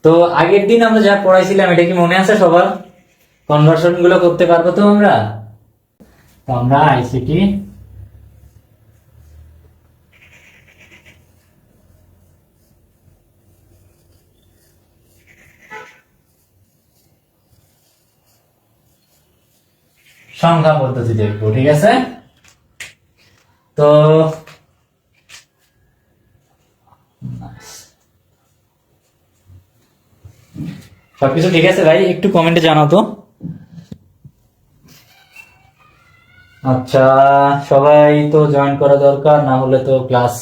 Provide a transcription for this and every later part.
তো আগের দিন আমরা যা পড়াইছিলাম এটা কি মনে আছে সবার? কনভার্সন গুলো করতে পারবো তো আমরা? তো আমরা আইসিটি সংখ্যা পদ্ধতি দেখবো, ঠিক আছে? তো সবকিছু ঠিক আছে ভাই? একটু কমেন্টে জানাও তো। আচ্ছা, সবাই তো জয়েন করা দরকার, না হলে তো ক্লাস,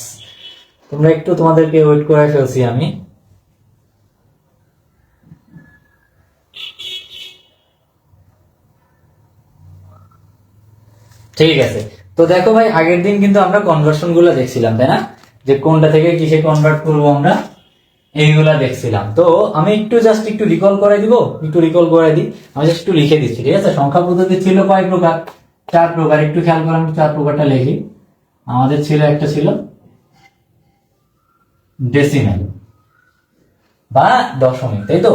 তোমরা একটু, তোমাদেরকে ওয়েট করে ফেলছি আমি। ঠিক আছে, তো দেখো ভাই, আগের দিন কিন্তু আমরা কনভার্সন গুলো দেখছিলাম, তাই না? যে কোনটা থেকে কিসে কনভার্ট করবো আমরা, এইগুলা দেখছিলাম। তো আমি একটু রিকল করে দিব, একটু রিকল করে দিই। আমি জাস্ট একটু লিখে দিচ্ছি, ঠিক আছে? সংখ্যা পদ্ধতি ছিল কয় প্রকার? 4 প্রকার। একটু খেয়াল করে আমি 4 প্রকারটা লিখি। আমাদের ছিল, একটা ছিল ডেসিমেল বা দশমিক, তাই তো?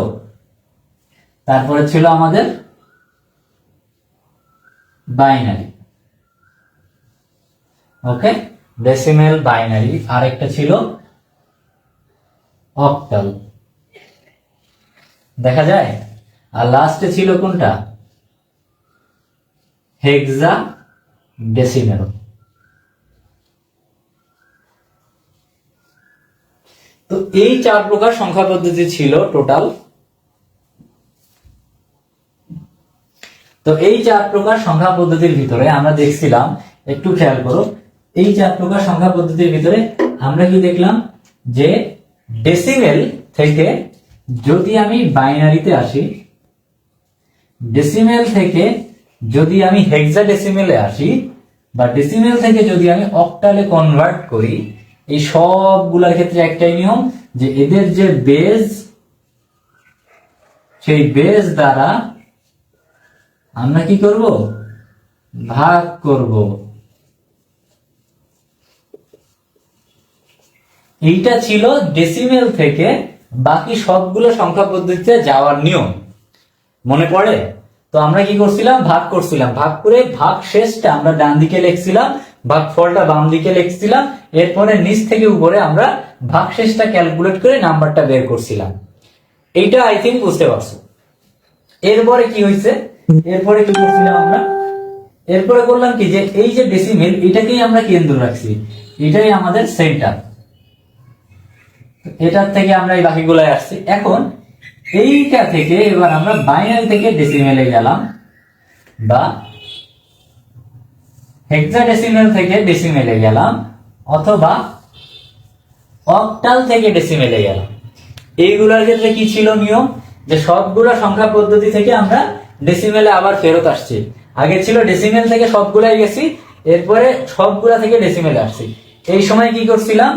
তারপরে ছিল আমাদের বাইনারি, ওকে, ডেসিমেল, বাইনারি। আর একটা ছিল অক্টাল, দেখা যায়। আর লাস্টে ছিল কোনটা? হেক্সা ডেসিমেল। তো এই 4 প্রকার সংখ্যা পদ্ধতি ছিল টোটাল। তো এই 4 প্রকার সংখ্যা পদ্ধতির ভিতরে আমরা দেখছিলাম, একটু খেয়াল করো, এই 4 প্রকার সংখ্যা পদ্ধতির ভিতরে আমরা কি দেখলাম? যে ডেসিমেল থেকে যদি আমি বাইনারিতে আসি, ডেসিমেল থেকে যদি আমি হেক্সাডেসিমেলে আসি, বা ডেসিমেল থেকে যদি আমি অক্টালে কনভার্ট করি, এই সবগুলোর ক্ষেত্রে একটাই নিয়ম, যে এদের যে বেজ, সেই বেজ দ্বারা আমরা কি করব? ভাগ করব। এইটা ছিল ডেসিমেল থেকে বাকি সবগুলো সংখ্যা পদ্ধতিতে যাওয়ার নিয়ম, মনে পড়ে? তো আমরা কি করছিলাম? ভাগ করছিলাম, ভাগ করে ভাগ শেষটা আমরা ডান দিকে লিখছিলাম, ভাগ ফলটা বাম দিকে লিখছিলাম, এরপরে নিচ থেকে উপরে আমরা ভাগ শেষটা ক্যালকুলেট করে নাম্বারটা বের করছিলাম। এইটা আই থিঙ্ক বুঝতে পারছো। এরপরে কি হয়েছে? এরপরে কি করছিলাম আমরা? এরপরে করলাম কি, যে এই যে ডেসিমেল, এটাকেই আমরা কেন্দ্র রাখছি, এটাই আমাদের সেন্টার। এটার থেকে আমরা এই বাকিগুলাই আসছি। এখন এইটা থেকে এবার আমরা বাইনারি থেকে ডেসিমেলে গেলাম, বা হেক্সাডেসিমেল থেকে ডেসিমেলে গেলাম, অথবা অক্টাল থেকে ডেসিমেলে গেলাম। এইগুলোর ক্ষেত্রে কি ছিল নিয়ম? যে সবগুলো সংখ্যা পদ্ধতি থেকে আমরা ডেসিমেলে আবার ফেরত আসছি। আগে ছিল ডেসিমেল থেকে সবগুলাই গেছি, এরপরে সবগুলা থেকে ডেসিমেলে আসছি। এই সময় কি করছিলাম?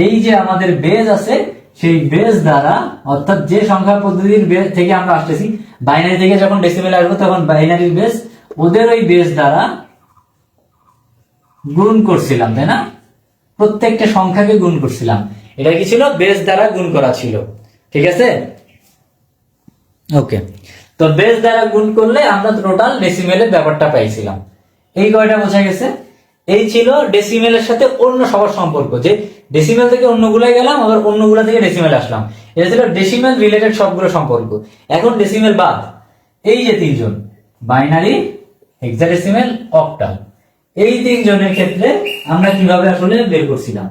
এই যে আমাদের বেজ আছে, সেই বেজ দ্বারা, অর্থাৎ যে সংখ্যা পদ্ধতির বেজ থেকে আমরা আসতেছি, বাইনারি থেকে যখন ডেসিমেলে আসবো তখন বাইনারির বেজ ওদের ওই বেজ দ্বারা গুণ করছিলাম, তাই না? প্রত্যেকটা সংখ্যাকে গুণ করছিলাম। এটা কি ছিল? বেজ দ্বারা গুণ করা ছিল, ঠিক আছে? ওকে, তো বেজ দ্বারা গুণ করলে আমরা টোটাল ডেসিমেলের ব্যাপারটা পাইছিলাম। এই কয়টা বোঝা গেছে? এই ছিল ডেসিমেলের সাথে অন্য সবার সম্পর্ক, যে ডেসিমেল থেকে অন্যগুলাই গেলাম, আবার অন্যগুলা থেকে ডেসিমেল আসলাম। এটা ছিল ডেসিমেল রিলেটেড সবগুলো সম্পর্ক। এখন ডেসিমেল বাদ, এই যে তিনজন, বাইনারি, হেক্সাডেসিমেল, অক্টাল, এই তিনজনের ক্ষেত্রে আমরা কিভাবে আসলে বের করছিলাম?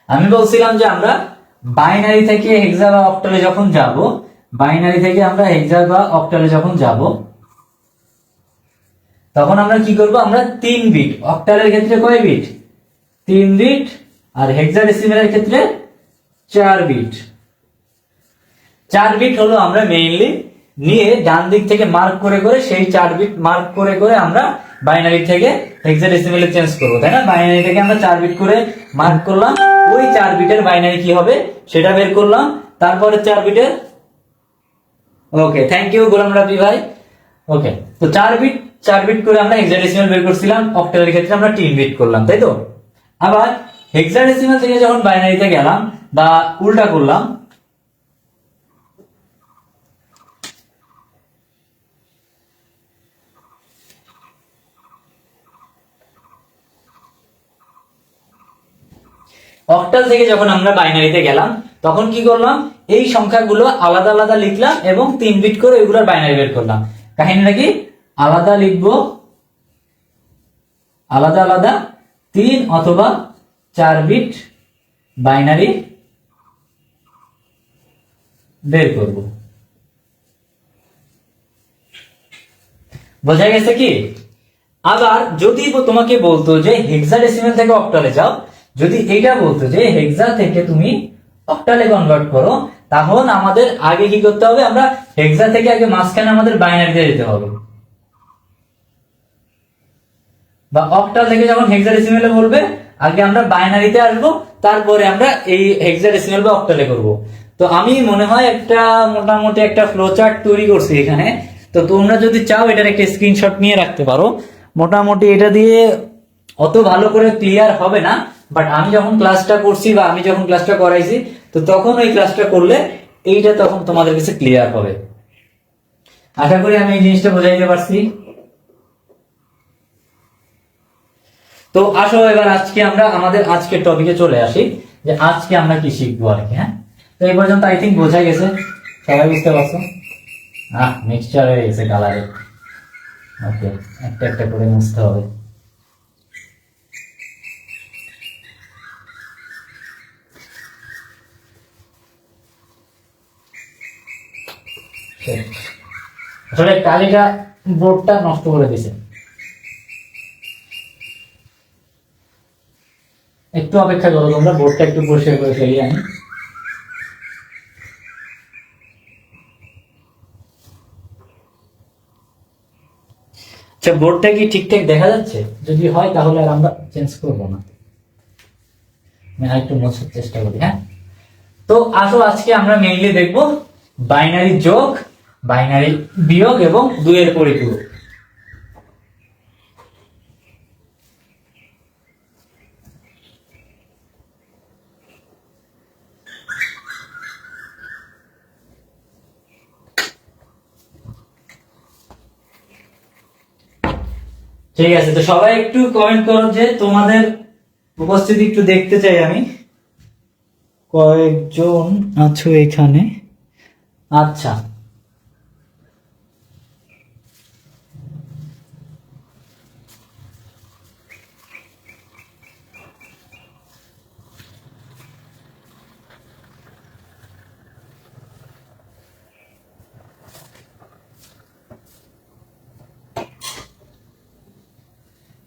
আমি বলছিলাম যে আমরা বাইনারি থেকে হেক্সা বা অক্টালে যখন যাব, বাইনারি থেকে আমরা হেক্সা বা অক্টালে যখন যাব, তখন আমরা কি করব? আমরা 3 বিট, অক্টালের ক্ষেত্রে কয় বিট? 3 বিট, আর হেক্সাডেসিমেলের ক্ষেত্রে 4 বিট। 4 বিট হলো আমরা মেইনলি নিয়ে ডান দিক থেকে মার্ক করে করে, সেই 4 বিট মার্ক করে করে আমরা বাইনারি থেকে হেক্সাডেসিমেলে চেঞ্জ করব, তাই না? বাইনারি থেকে আমরা 4 বিট করে মার্ক করলাম, ওই 4 বিটের বাইনারি কি হবে সেটা বের করলাম, তারপরে 4 বিটের, ওকে, থ্যাংক ইউ গোলাম রাবি ভাই। ওকে, তো 4 বিট করে আমরা হেক্সাডেসিমেল বের করছিলাম, অক্টালের ক্ষেত্রে আমরা 3 বিট করলাম, তাই তো? আবার হেক্সাডেসিমেল থেকে যখন বাইনারিতে গেলাম বা উল্টা করলাম, অক্টাল থেকে যখন আমরা বাইনারিতে গেলাম তখন কি করলাম, এই সংখ্যাগুলো আলাদা আলাদা লিখলাম এবং 3 বিট করে এগুলোর বাইনারি বের করলাম। কাহিনীটা কি, আলাদা লিখবো, আলাদা আলাদা 3 অথবা 4 বিট বাইনারি বের করব। বোঝা গেছে কি? আবার যদি তোমাকে বলতো যে হেক্সাডেসিমাল থেকে অক্টালে যাও, যদি এইটা বলতো যে হেক্সা থেকে তুমি অক্টালে কনভার্ট করো, তখন আমাদের আগে কি করতে হবে, আমরা হেক্সা থেকে আগে মাঝখানে আমাদের বাইনারিতে যেতে হবে। বা অক্টাল থেকে যখন হেক্সাডেসিমালে বলবে আগে আমরা বাইনারিতে আসবো, তারপরে আমরা এই হেক্সাডেসিমাল বা অক্টালে করব। তো আমি মনে হয় একটা মোটামুটি একটা ফ্লো চার্ট তৈরি করছি এখানে। তো তোমরা যদি চাও এটার একটা স্ক্রিনশট নিয়ে রাখতে পারো। মোটামুটি এটা দিয়ে অত ভালো করে ক্লিয়ার হবে না, বাট আমি যখন ক্লাসটা করছি বা আমি যখন ক্লাসটা করাইছি, তো তখন ওই ক্লাসটা করলে এইটা তখন তোমাদের কাছে ক্লিয়ার হবে। আশা করি আমি এই জিনিসটা বোঝাইতে পারছি। তো আসো এবার আজকে আমরা আমাদের আজকের টপিকে চলে আসি, যে আজকে আমরা কি শিখবো আর কি। হ্যাঁ, তো এই পর্যন্ত আই থিঙ্ক বোঝা গেছে, সবাই বুঝতে পারছো? মিক্সচার হয়ে গেছে কালারে। ওকে, একটা একটা করে মুছতে হবে। আসলে কালিটা বোর্ডটা নষ্ট করে দিছে, একটু অপেক্ষা করো তোমরা, বোর্ডটা একটু পরিষ্কার করে ফেলি আমি। আচ্ছা, বোর্ডটা কি ঠিকঠাক দেখা যাচ্ছে? যদি হয় তাহলে আর আমরা চেঞ্জ করবো না, আমি আরেকটু মোছার চেষ্টা করি। হ্যাঁ, তো আসো আজকে আমরা মেইনলি দেখবো বাইনারি যোগ, বাইনারি বিয়োগ এবং 2 এর পরিপূরক। ঠিক আছে, তো সবাই একটু কমেন্ট করো যে তোমাদের উপস্থিতি একটু দেখতে চাই আমি। কয়েকজন আছো এখানে? আচ্ছা,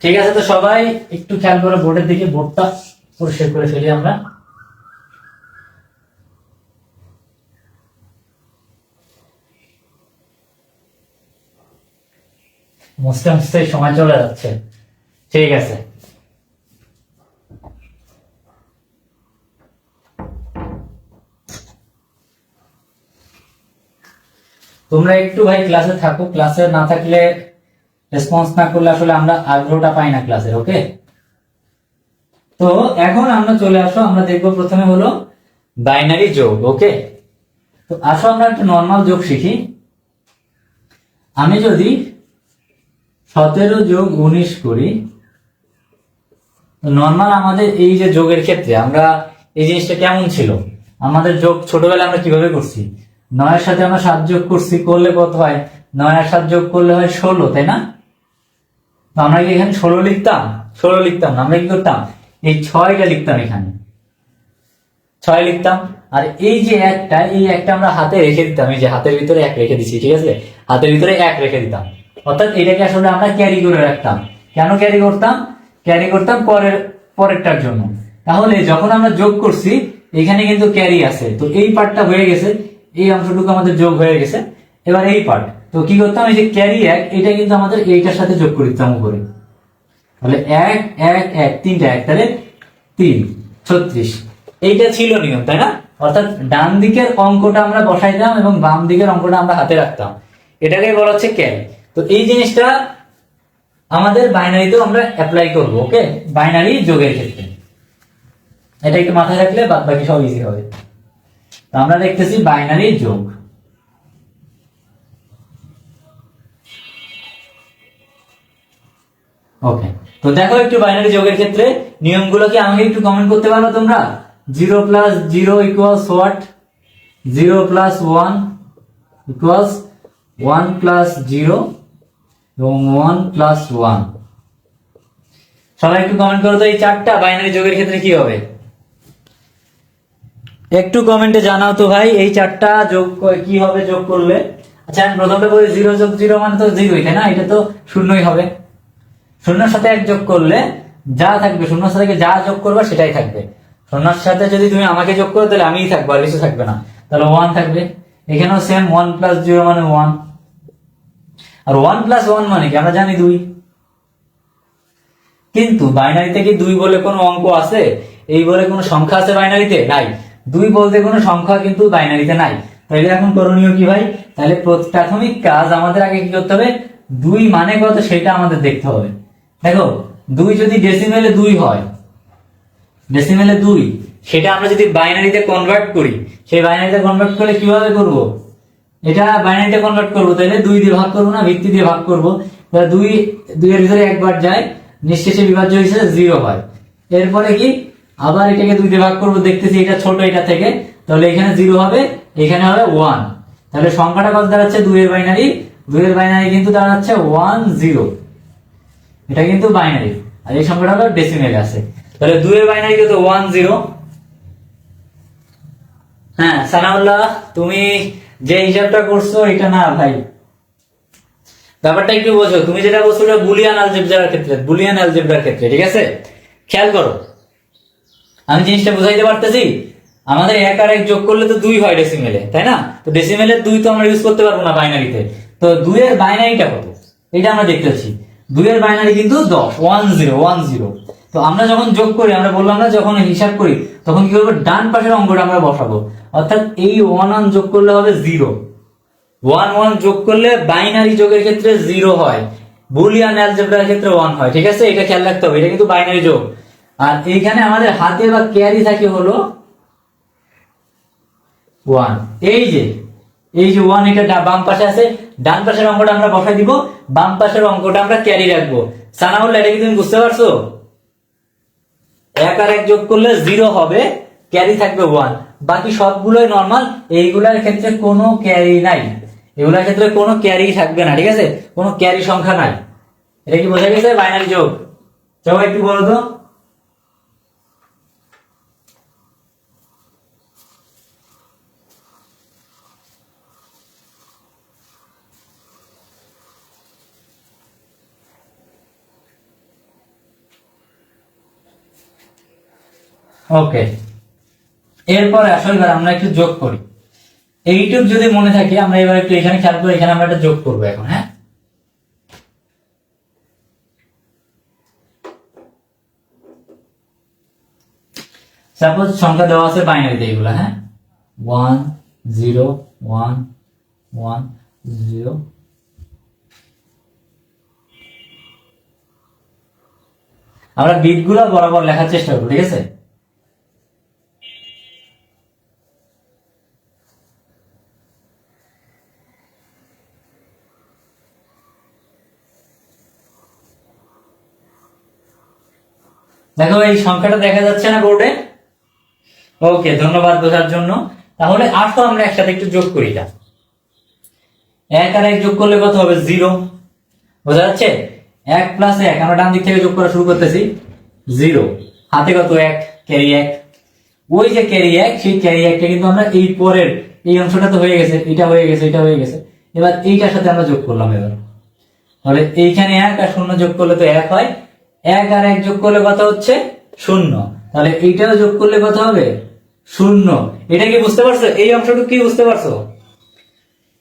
ঠিক আছে, তো সবাই একটু খেয়াল করে বোর্ডের দিকে, বোর্ডটা পরিষ্কার করে ফেলি আমরা। মুছতে মুছতে সময় চলে যাচ্ছে। ঠিক আছে, তোমরা একটু ভাই ক্লাসে থাকো, ক্লাসে না থাকলে রেসপন্স না করলে আসলে আমরা আগ্রহটা পাই না ক্লাসের। ওকে, তো এখন আমরা চলে আসো, আমরা দেখবো প্রথমে হলো বাইনারি যোগ। ওকে, তো আসো আমরা একটা নর্মাল যোগ শিখি। আমি যদি 17 যোগ 19 করি, নর্মাল আমাদের এই যে যোগের ক্ষেত্রে আমরা এই জিনিসটা কেমন ছিল, আমাদের যোগ ছোটবেলায় আমরা কিভাবে করছি, 9 এর সাথে আমরা 7 যোগ করছি, করলে কত হয়, 9 আর 7 যোগ করলে হয় 16, তাই না? তো আমরা কি এখানে 16 লিখতাম? 16 লিখতাম না, আমরা কি করতাম, এই 6টা লিখতাম, এখানে 6 লিখতাম। আর এই যে একটা, এই একটা আমরা হাতে রেখে দিতাম, এই যে হাতের ভিতরে 1 রেখে দিচ্ছি, ঠিক আছে, হাতের ভিতরে 1 রেখে দিতাম, অর্থাৎ এটাকে আসলে আমরা ক্যারি করে রাখতাম। কেন ক্যারি করতাম? ক্যারি করতাম পরেরটার জন্য। তাহলে যখন আমরা যোগ করছি এখানে কিন্তু ক্যারি আছে, তো এই পার্টটা হয়ে গেছে, এই অংশটুকু আমাদের যোগ হয়ে গেছে। এবার এই পার্ট, তো কি করতাম, এই যে ক্যারি 1, এটা কিন্তু আমাদের এইটার সাথে যোগ করে দিতাম উপরে। তাহলে 1 1 1 3টা 1, তাহলে 3 36। এইটা ছিল নিয়ম, তাই না? অর্থাৎ ডান দিকের অঙ্কটা আমরা বসাইতাম এবং বাম দিকের অঙ্কটা আমরা হাতে রাখতাম, এটাকে বলা হচ্ছে ক্যারি। তো এই জিনিসটা আমাদের বাইনারিতেও আমরা অ্যাপ্লাই করব। ওকে, বাইনারি যোগের ক্ষেত্রে এটা একটু মাথায় রাখলে বাদ বাকি সব ইজি হবে। তো আমরা দেখতেছি বাইনারি যোগ। ওকে, তো তো দেখো একটু বাইনারি যোগের ক্ষেত্রে নিয়মগুলো কি আমাকে একটু কমেন্ট করতে পারো তোমরা? 0 plus 0 equals what? 0 plus 1 equals 1 plus 0 এবং 1 প্লাস 1। সবাই একটু কমেন্ট করো তো এই চারটা বাইনারি যোগের ক্ষেত্রে কি হবে, একটু কমেন্টে জানাও তো ভাই এই চারটা যোগ কি হবে যোগ করলে। আচ্ছা আমি প্রথমে বলি 0 যোগ 0 মানে তো 0ই, তাই না? এটা তো শূন্যই হবে। শূন্যের সাথে 1 যোগ করলে যা থাকবে, শূন্যের সাথে যা যোগ করবে সেটাই থাকবে। শূন্যের সাথে যদি তুমি আমাকে যোগ করো তাহলে আমিই থাকবো, আর কিছু থাকবে না, তাহলে 1 থাকবে। এখানেও সেম 1 প্লাস 0 মানে 1, আর 1 প্লাস 1 মানে কি আমরা জানি 2। কিন্তু বাইনারিতে কি 2 বলে কোনো অঙ্ক আছে? এই বলে কোনো সংখ্যা আছে বাইনারিতে? নাই। 2 বলতে কোনো সংখ্যা কিন্তু বাইনারিতে নাই। তাহলে এখন করণীয় কি ভাই? তাহলে প্রাথমিক কাজ আমাদের আগে কি করতে হবে, 2 মানে কত সেটা আমাদের দেখতে হবে। দেখো 2 যদি ডেসিমেলে 2 হয়, ডেসিমেলে 2, সেটা আমরা যদি বাইনারিতে কনভার্ট করি, সেই বাইনারিতে কনভার্ট করলে কিভাবে করব? এটা বাইনারিতে কনভার্ট করব, তাহলে 2 দিয়ে ভাগ করব না, ভিত্তি দিয়ে ভাগ করব। তাহলে 2 এর ভিতরে একবার যায়, নিঃশেষে বিভাজ্য হিসেবে 0 হয়। এরপরে কি আবার এটাকে 2 দিয়ে ভাগ করব, দেখতেছি এটা ছোট এটা থেকে, তাহলে এখানে 0 হবে, এখানে হবে 1। তাহলে সংখ্যাটা কত দাঁড়াচ্ছে? 2 এর বাইনারি, 2 এর বাইনারি কিন্তু দাঁড়াচ্ছে 1 0। এটা কিন্তু বাইনারি, আর এই সংখ্যাটা হলো ডেসিমেলে আছে। তাহলে 2 এর বাইনারি কত? 1 0। হ্যাঁ সানাউল্লাহ, তুমি যে হিসাবটা করছো এটা না ভাই, ব্যাপারটা একটু বোঝো। তুমি যেটা বলছো বুলিয়ান অ্যালজেব্রার ক্ষেত্রে, বুলিয়ান অ্যালজেব্রার ক্ষেত্রে, ঠিক আছে? খেয়াল করো, আমি জিনিসটা বুঝাইতে পারতেছি। আমাদের 1 আর 1 যোগ করলে তো 2 হয় ডেসিমেলে, তাই না? তো ডেসিমেলে 2 তো আমরা ইউজ করতে পারবো না বাইনারিতে। তো 2 এর বাইনারিটা কত এটা আমরা দেখতেছি। 2 এর বাইনারি কিন্তু 10, 1 0 1 0। তো আমরা যখন যোগ করি, আমরা বললাম না যখন হিসাব করি তখন কি করবো, ডান পাশের অঙ্কটা আমরা বসাবো। অর্থাৎ এই 1 1 যোগ করলে হবে 0, 1 1 যোগ করলে বাইনারি যোগের ক্ষেত্রে 0 হয়, বুলিয়ান অ্যালজেব্রার ক্ষেত্রে 1 হয়, ঠিক আছে? এটা খেয়াল রাখতে হবে, এটা কিন্তু বাইনারি যোগ। আর এইখানে আমাদের হাতে বা ক্যারি থাকে হলো 1। এই যে 1, এটা বাম পাশে আছে, ডান পাশের অঙ্কটা আমরা বসাই দিব, বাম পাশের অঙ্কটা আমরা ক্যারি রাখবো। সানাউল্লাহ, এটা কি তুমি বুঝতে পারছো? 1 আর 1 যোগ করলে 0 হবে, ক্যারি থাকবে 1, বাকি সবগুলোই নরমাল। এইগুলার ক্ষেত্রে কোনো ক্যারি নাই, এগুলোর ক্ষেত্রে কোনো ক্যারি থাকবে না, ঠিক আছে? কোনো ক্যারি সংখ্যা নাই। এটা কি বোঝা গেছে বাইনারি যোগ? চলো একটু বলো তো। ওকে, এরপরে আসো এবার আমরা একটু যোগ করি। এইটুক যদি মনে থাকে, আমরা এবার একটু এখানে খেয়াল করি, এখানে আমরা একটা যোগ করবো এখন। হ্যাঁ, সাপোজ সংখ্যা দেওয়া আছে বাইনারিতে এইগুলা, হ্যাঁ, 1 0 1 1 0। আমরা বিটগুলো বরাবর লেখার চেষ্টা করবো, ঠিক আছে? দেখো এই সংখ্যাটা দেখা যাচ্ছে না বোর্ডে? ওকে, ধন্যবাদ বোঝার জন্য। তাহলে আসো আমরা একসাথে একটু যোগ করি। 1 আর 1 যোগ করলে কত হবে? 0। বোঝা যাচ্ছে? 1 প্লাস 1, আমরা ডান দিক থেকে যোগ করা শুরু করতেছি। 0, হাতে কত? 1, ক্যারি 1। ওই যে ক্যারি 1, সেই ক্যারি 1টা কিন্তু আমরা এই পরের এই অংশটা তো হয়ে গেছে, এটা হয়ে গেছে, এটা হয়ে গেছে। এবার এইটার সাথে আমরা যোগ করলাম। এবার তাহলে এইখানে 1 আর 0 যোগ করলে তো 1 হয়, 1 আর 1 যোগ করলে কত হচ্ছে? 0। তাহলে এইটাও যোগ করলে কত হবে? 0। এটা কি বুঝতে পারছো? এই অংশটুকু কি বুঝতে পারছো?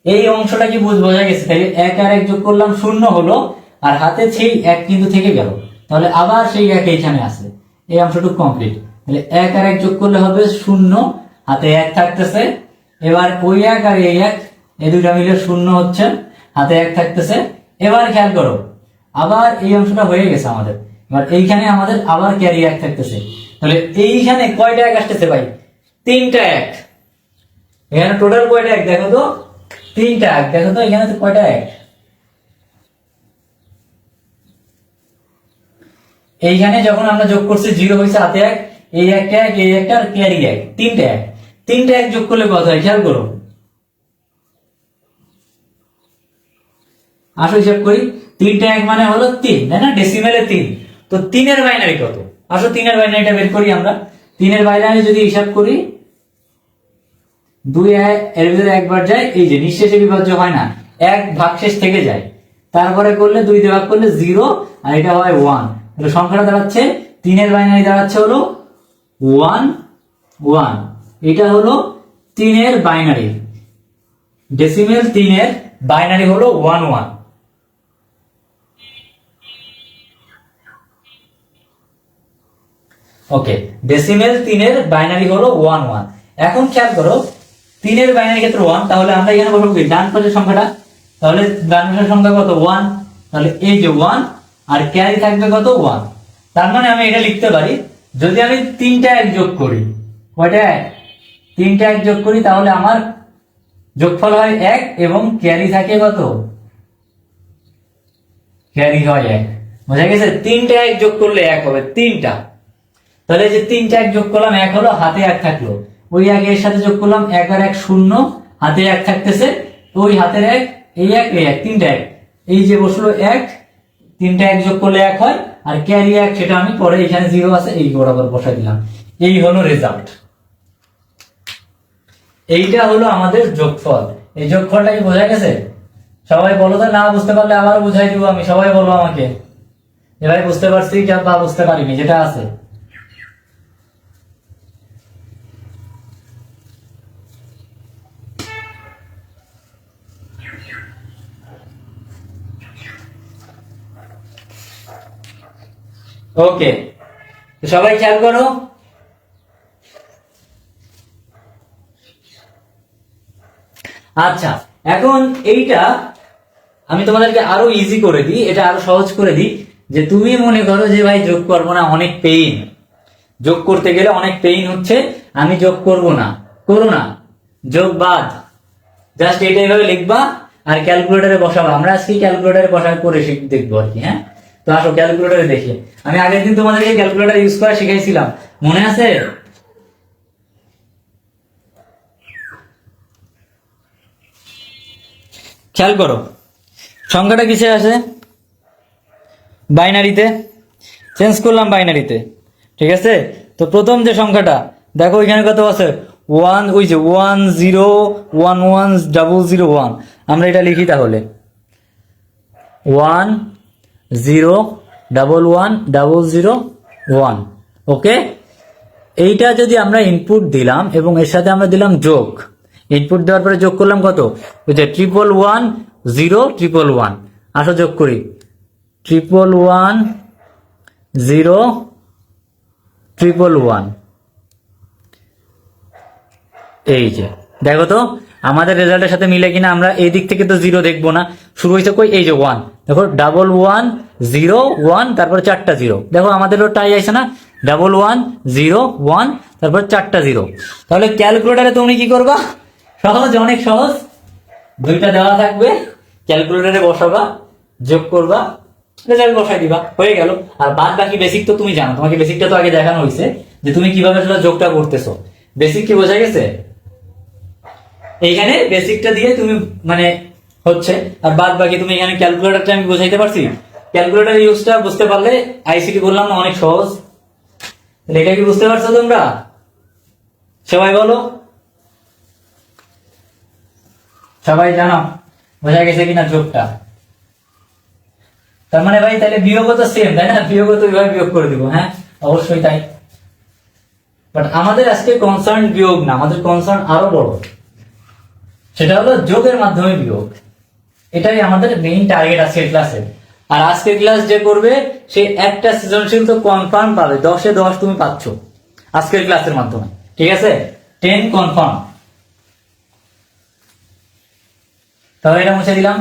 এই অংশটা কি বোঝা গেছে? তাহলে 1 আর 1 যোগ করলাম, 0 হলো, আর হাতে সেই 1 কিন্তু থেকে গেল। তাহলে আবার সেই 1 এইখানে আছে, এই অংশটুকু কমপ্লিট। তাহলে 1 আর 1 যোগ করলে হবে 0, হাতে 1 থাকতেছে। এবার ওই 1 আর এই 1, এই দুইটা মিলে 0 হচ্ছে, হাতে 1 থাকতেছে। এবার খেয়াল করো, আবার এই অংশটা হয়ে গেছে আমাদের। এবার এইখানে আমাদের আবার ক্যারি 1 থাকতেছে। তাহলে এইখানে কয়টা 1 আসতেছে ভাই? 3টা 1। এখানে টোটাল কয়টা 1 দেখো তো? 3টা 1। দেখো তো এখানে কয়টা 1? এইখানে যখন আমরা যোগ করছি 0 হয়েছে হাতে 1, এই একটা 1, এই একটা আর ক্যারি 1, তিনটা 1 যোগ করলে কত হয় খেয়াল করো। আসো হিসাব করি, 3টা 1 মানে হলো 3, তাই না? ডেসিমেলে 3। তো 3 এর বাইনারি কত? আসো 3 এর বাইনারিটা বের করি আমরা। 3 এর বাইনারি যদি হিসাব করি, 2 এর ভিতরে একবার যায়, এই যে নিঃশেষে বিভাজ্য হয় না, 1 ভাগশেষ থেকে যায়, তারপরে করলে 2 দিয়ে ভাগ করলে 0, আর এটা হয় 1। তাহলে সংখ্যাটা দাঁড়াচ্ছে 3 এর বাইনারি দাঁড়াচ্ছে হলো 1 1। এটা হলো 3 এর বাইনারি, ডেসিমেল 3 এর বাইনারি হলো 1 1। ওকে, ডেসিমেল 3 এর বাইনারি হলো 1 1। এখন খেয়াল করো, 3 এর বাইনারি ক্ষেত্রে 1, তাহলে আমরা এখানে বসাবো কি ডান পাশের সংখ্যাটা, তাহলে ডান পাশের সংখ্যা কত 1, তাহলে এই যে 1 আর ক্যারি থাকবে কত 1। তার মানে আমি এটা লিখতে পারি, যদি আমি 3টা 1 যোগ করি, কয়টা 1? 3টা 1 যোগ করি, তাহলে আমার যোগফল হয় 1 এবং ক্যারি থাকে কত? ক্যারি হয় 1। বোঝা গেছে? 3টা 1 যোগ করলে 1 হবে, 3টা। তাহলে যে 3টা 1 যোগ করলাম, 1 হলো, হাতে 1 থাকলো, ওই 1 এর সাথে যোগ করলাম, 1 আর 1 0, হাতে 1 থাকতেছে, ওই হাতের 1, এই 1, এই 1, 3টা 1, এই যে বসলো 1, 3টা 1 যোগ করলে 1 হয়, আর ক্যারি 1 সেটা আমি পরে এখানে 0 আছে এই বরাবর বসাই দিলাম। এই হলো রেজাল্ট। এইটা হলো আমাদের যোগফল। এই যোগফলটা কি বোঝা গেছে? সবাই বলো তো, না বুঝতে পারলে আবার বুঝাই দিব আমি, সবাই বলো আমাকে যে ভাই বুঝতে পারছি বা বুঝতে পারিনি, যেটা আছে। ওকে, সবাই খেয়াল করো। আচ্ছা, এখন এইটা আমি তোমাদেরকে আরো ইজি করে দিই, এটা আরো সহজ করে দিই। যে তুমি মনে করো যে ভাই যোগ করবো না, অনেক পেইন, যোগ করতে গেলে অনেক পেইন হচ্ছে, আমি যোগ করব না, করো না, যোগ বাদ, জাস্ট এটা এইভাবে লিখবা আর ক্যালকুলেটরে বসাবো। আমরা আজকে ক্যালকুলেটরে বসা করে দেখবো আর কি। হ্যাঁ, তো আসো ক্যালকুলেটরে দেখি। আমি আগের দিন তোমাদেরকে ক্যালকুলেটর ইউজ করা শিখাইছিলাম, মনে আছে? খেয়াল করো, সংখ্যাটা কিসে আছে? বাইনারিতে। চেঞ্জ করলাম বাইনারিতে, ঠিক আছে? তো প্রথম যে সংখ্যাটা দেখো এখানে কত আছে? 1, ওই যে 1 0 1 1 0 0 1। আমরা এটা লিখি তাহলে 1 0 1 1 0 0 1। ওকে, এইটা যদি আমরা ইনপুট দিলাম এবং এর সাথে আমরা দিলাম যোগ, ইনপুট দেওয়ার পরে যোগ করলাম কত? ওই যে 1 1 0 1 1। আসো যোগ করি, 1 1 0 1 1। এই যে দেখো তো আমাদের রেজাল্টের সাথে মিলে কিনা। আমরা এই দিক থেকে তো 0 দেখবো না, শুরু হয়েছে কই? এই যে 1। দেখো 1 1 0 1, তারপর 4টা 0। দেখো আমাদেরও টাই আছে না? 1 1 0 1, তারপর 4টা 0। তাহলে ক্যালকুলেটারে তুমি কি করবা? সহজ, অনেক সহজ। 2টা দেওয়া থাকবে, ক্যালকুলেটারে বসাবা, যোগ করবা, রেজাল্ট বসাই দিবা, হয়ে গেল। আর বাদ বাকি বেসিক তো তুমি জানো, তোমাকে বেসিকটা তো আগে দেখানো হয়েছে যে তুমি কিভাবে সেটা যোগটা করতেছো। বেসিক কি বোঝা গেছে? এইখানে বেসিকটা দিয়ে তুমি মানে হচ্ছে, আর বাদ বাকি তুমি এখানে ক্যালকুলেটরটা আমি বোঝাইতে পারছি। ক্যালকুলেটর ইউজটা বুঝতে পারলে, আইসিটি বললাম না অনেক সহজ, এটা কি বুঝতে পারছো তোমরা? সবাই বলো, সবাই জানো বোঝা গেছে কিনা যোগটা? তার মানে ভাই তাহলে বিয়োগও তো সেম, তাই না? বিয়োগও তো এইভাবে বিয়োগ করে দিব। হ্যাঁ, অবশ্যই তাই। বাট আমাদের আজকে কনসার্ন বিয়োগ না, আমাদের কনসার্ন আরো বড়, সেটা হলো যোগের মাধ্যমে বিয়োগ। এটাই আমাদের মেইন টার্গেট আজকের ক্লাসে। আর আজকের ক্লাস যে করবে সে একটা সৃজনশীল তো কনফার্ম পাবে, 10-এ 10 তুমি পাচ্ছ আজকের ক্লাসের মাধ্যমে, ঠিক আছে? 10 কনফার্ম। তাহলে এটা মুছে দিলাম।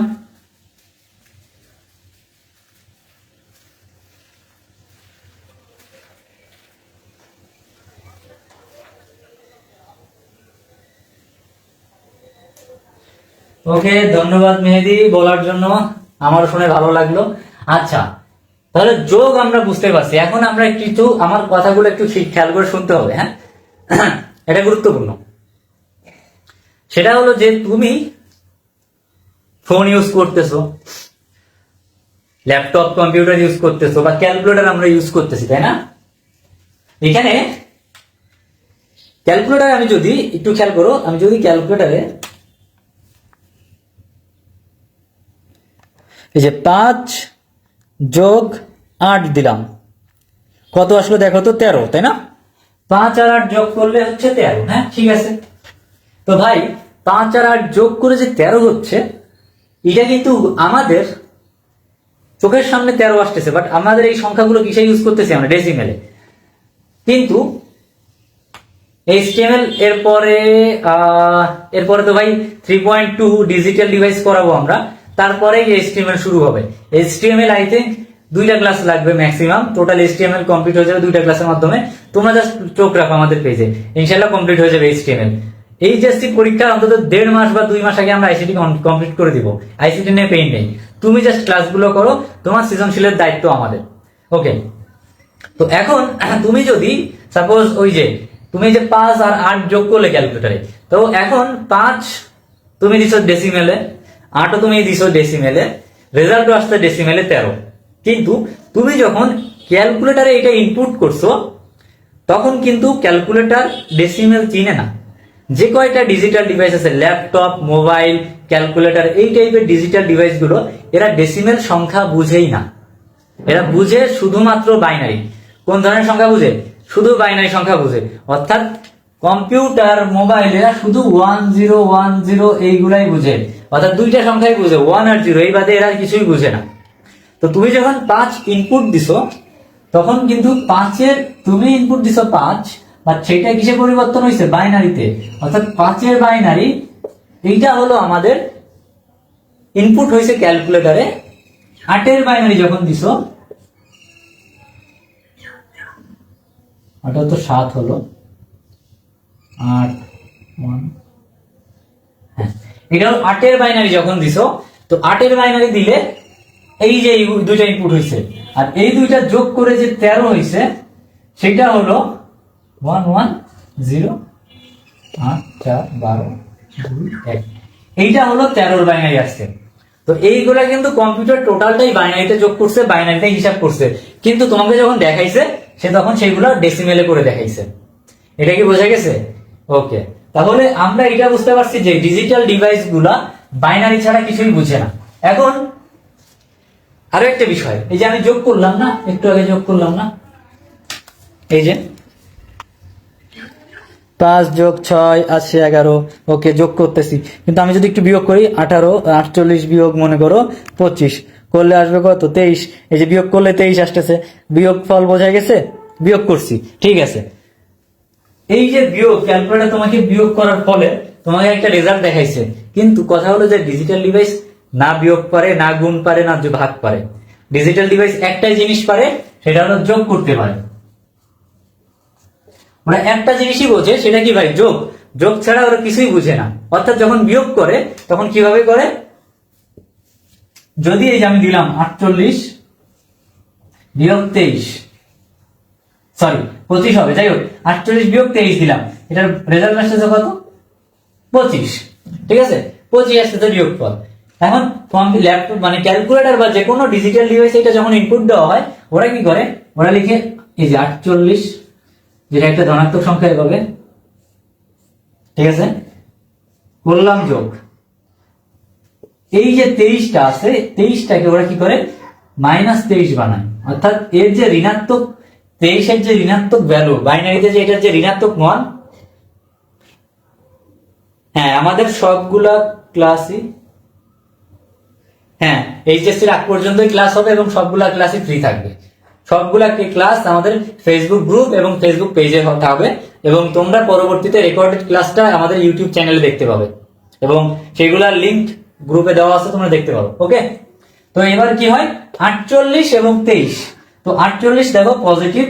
ওকে, ধন্যবাদ মেহেদি বলার জন্য, আমার শুনে ভালো লাগলো। আচ্ছা, তাহলে যোগ আমরা বুঝতে পারছি। এখন আমরা কিছু আমার কথাগুলো একটু খেয়াল করে শুনতে হবে, হ্যাঁ এটা গুরুত্বপূর্ণ। সেটা হলো যে তুমি ফোন ইউজ করতেছো, ল্যাপটপ কম্পিউটার ইউজ করতেছো, বা ক্যালকুলেটর আমরা ইউজ করতেছি, তাই না? এখানে ক্যালকুলেটর আমি যদি একটু খেয়াল করো, আমি যদি ক্যালকুলেটরে এই যে 5 যোগ 8 দিলাম, কত আসলো দেখো তো? 13, তাই না? 5 আর 8 যোগ করলে হচ্ছে 13। হ্যাঁ ঠিক আছে। তো ভাই 5 আর 8 যোগ করে যে 13 হচ্ছে, এটা কিন্তু আমাদের চোখের সামনে 13 আসতেছে, বাট আমাদের এই সংখ্যাগুলো কিসে ইউজ করতেছি আমরা? ডেসিমেলে। কিন্তু HTML এরপরে তো ভাই 3.2 ডিজিটাল ডিভাইস করাবো আমরা, তারপরে HTML শুরু হবে। HTML আই থিঙ্ক 2টা ক্লাস লাগবে ম্যাক্সিমাম, টোটাল HTML কমপ্লিট হয়ে যাবে 2টা ক্লাসের মাধ্যমে। তোমরা জাস্ট চোখ রাখো আমাদের পেজে, ইনশাআল্লাহ কমপ্লিট হয়ে যাবে HTML। এইচএসসি পরীক্ষার অন্তত 1.5 মাস বা 2 মাস আগে আমরা আইসিটি কমপ্লিট করে দিব। আইসিটি নিয়ে পেইন নেই, তুমি জাস্ট ক্লাসগুলো করো, তোমার সৃজনশীলের দায়িত্ব আমাদের। ওকে, তো এখন তুমি যদি সাপোজ ওই যে তুমি যে 5 আর 8 যোগ করলে ক্যালকুলেটরে, তো এখন 5 তুমি দিছো ডেসিমেলে, 8ও তুমি দিছো ডেসিমেলে, রেজাল্ট আসছে ডেসিমেলে 13। কিন্তু তুমি যখন ক্যালকুলেটরে এটা ইনপুট করছো, তখন কিন্তু ক্যালকুলেটর ডেসিমেল চিনে না। যে কয়টা ডিজিটাল ডিভাইস আছে, ল্যাপটপ, মোবাইল, ক্যালকুলেটর, এই টাইপের ডিজিটাল ডিভাইসগুলো, এরা ডেসিমেল সংখ্যা বুঝেই না। এরা বুঝে শুধুমাত্র বাইনারি। কোন ধরনের সংখ্যা বুঝে? শুধু বাইনারি সংখ্যা বুঝে। অর্থাৎ কম্পিউটার, মোবাইল, এরা শুধু 1 0 1 0 এইগুলাই বুঝে, অর্থাৎ 2টা সংখ্যাই বুঝে, 1 আর 0, এই বাদে এরা কিছুই বুঝে না। তো তুমি যখন 5 ইনপুট দিছো, তখন কিন্তু 5-এর তুমি ইনপুট দিছো 5, বাট সেটা কিসে পরিবর্তন হয়েছে? বাইনারিতে। অর্থাৎ 5-এর বাইনারি, এইটা হলো আমাদের ইনপুট হয়েছে ক্যালকুলেটরে। 8-এর বাইনারি যখন দিছো, ওটা তো 7 হলো, 8 1, হ্যাঁ এটা হলো 8-এর বাইনারি যখন দিছো। তো 8-এর বাইনারি দিলে এই যে 2টা ইনপুট হয়েছে, আর এই 2টা যোগ করে যে 13 হয়েছে, সেটা হলো 1 1 0 8 4 12 2 1। এইটা হলো 13-এর বাইনারি আসছে। তো এইগুলা কিন্তু কম্পিউটার টোটালটাই বাইনারিতে যোগ করছে, বাইনারিতে হিসাব করছে, কিন্তু তোমাকে যখন দেখাইছে সে তখন সেগুলো ডেসিমেলে করে দেখাইছে। এটা কি বোঝা গেছে? ওকে, তাহলে আমরা এটা বুঝতে পারছি যে ডিজিটাল ডিভাইস গুলা বাইনারি ছাড়া কিছুই বুঝে না। এখন আরো একটা বিষয়, এই যে আমি যোগ করলাম না, একটু আগে যোগ করলাম না, এই যে 5 যোগ 6 আছে 11, ওকে যোগ করতেছি। কিন্তু আমি যদি একটু বিয়োগ করি, 18 48 বিয়োগ মনে করো 25 করলে আসবে কত? 23। এই যে বিয়োগ করলে 23 আসতেছে, বিয়োগ ফল বোঝা গেছে, বিয়োগ করছি, ঠিক আছে। এই যে বিয়োগ, ক্যালকুলেটর তোমাকে বিয়োগ করার ফলে তোমাকে একটা রেজাল্ট দেখাইছে, কিন্তু কথা হলো যে ডিজিটাল ডিভাইস না বিয়োগ পারে, না গুণ পারে, না ভাগ পারে। ডিজিটাল ডিভাইস একটাই জিনিস পারে, সেটা হলো যোগ করতে পারে। ওরা একটা জিনিসই বোঝে, সেটা কি ভাই? যোগ। যোগ ছাড়া ওরা কিছুই বুঝে না। অর্থাৎ যখন বিয়োগ করে তখন কিভাবে করে? যদি এই যে আমি দিলাম 48 বিয়োগ 23, সরি 25 হবে, যাই হোক 48 বিয়োগ 23 দিলাম, এটার রেজাল্ট আসছে কত? 25, ঠিক আছে? 25 আসছে বিয়োগফল। এখন ল্যাপটপ মানে ক্যালকুলেটর বা যে কোনো ডিজিটাল ডিভাইস এটা যখন ইনপুট দেওয়া হয়, ওরা কি করে? ওরা লিখে এই যে 48, যেটা একটা ধনাত্মক সংখ্যা এভাবে, ঠিক আছে, করলাম যোগ। এই যে 23টা আছে, 23টাকে ওরা কি করে? -23 বানায়। অর্থাৎ এর যে ঋণাত্মক 23-এর যে ঋণাত্মক ভ্যালু বাইনারিতে, যে এটার যে ঋণাত্মক মান, হ্যাঁ আমাদের সবগুলা ক্লাসই, হ্যাঁ এইচএসসির আগ পর্যন্তই ক্লাস হবে এবং সবগুলা ক্লাসই ফ্রি থাকবে। সবগুলা ক্লাস আমাদের ফেসবুক গ্রুপ এবং ফেসবুক পেজে হবে, এবং তোমরা পরবর্তীতে রেকর্ডেড ক্লাসটা আমাদের ইউটিউব চ্যানেলে দেখতে পাবে, এবং সেগুলার লিংক গ্রুপে দেওয়া আছে, তোমরা দেখতে পাবে। ওকে, তো এবার কি হয়? 48 এবং 23। তো 48 দেখো পজিটিভ,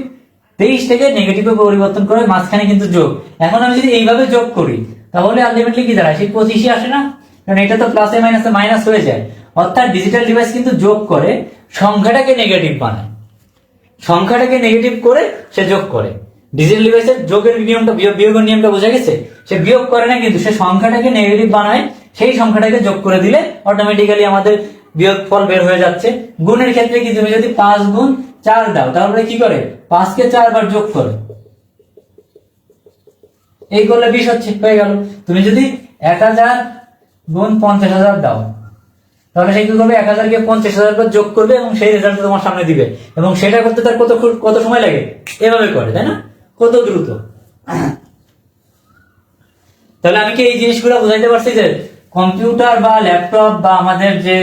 23 থেকে নেগেটিভে পরিবর্তন করে, মাঝখানে কিন্তু যোগ। এখন আমি যদি এইভাবে যোগ করি, তাহলে আলটিমেটলি কি দাঁড়ায়? সেই 25ই আসে না? কারণ এটা তো প্লাসে মাইনাসে মাইনাস হয়ে যায়। অর্থাৎ ডিজিটাল ডিভাইস কিন্তু যোগ করে সংখ্যাটাকে নেগেটিভ বানায়। সংখ্যাটাকে নেগেটিভ করে সে যোগ করে। ডিজিটাল ডিভাইসের যোগের নিয়মটা, বিয়োগের নিয়মটা বোঝা গেছে। সে বিয়োগ করে না, কিন্তু সে সংখ্যাটাকে নেগেটিভ বানায়, সেই সংখ্যাটাকে যোগ করে দিলে অটোমেটিক্যালি আমাদের বিয়োগ ফল বের হয়ে যাচ্ছে। গুণের ক্ষেত্রে কি, তুমি যদি 5 গুণ 4 দাও, তাহলে কি করে 5 কে 4 বার যোগ করে, এই করলে 20 হচ্ছে, হয়ে গেল। তুমি যদি 1000 গুণ 50,000 দাও, তাহলে সে কি করবে, 1000 কে 50,000 বার যোগ করবে এবং সেই রেজাল্ট তোমার সামনে দিবে। এবং সেটা করতে তার কত সময় লাগে, এভাবে করে, তাই না, কত দ্রুত। তাহলে আমি কি এই জিনিসগুলো বুঝাইতে পারছি যে কম্পিউটার বা ল্যাপটপ বা আমাদের যে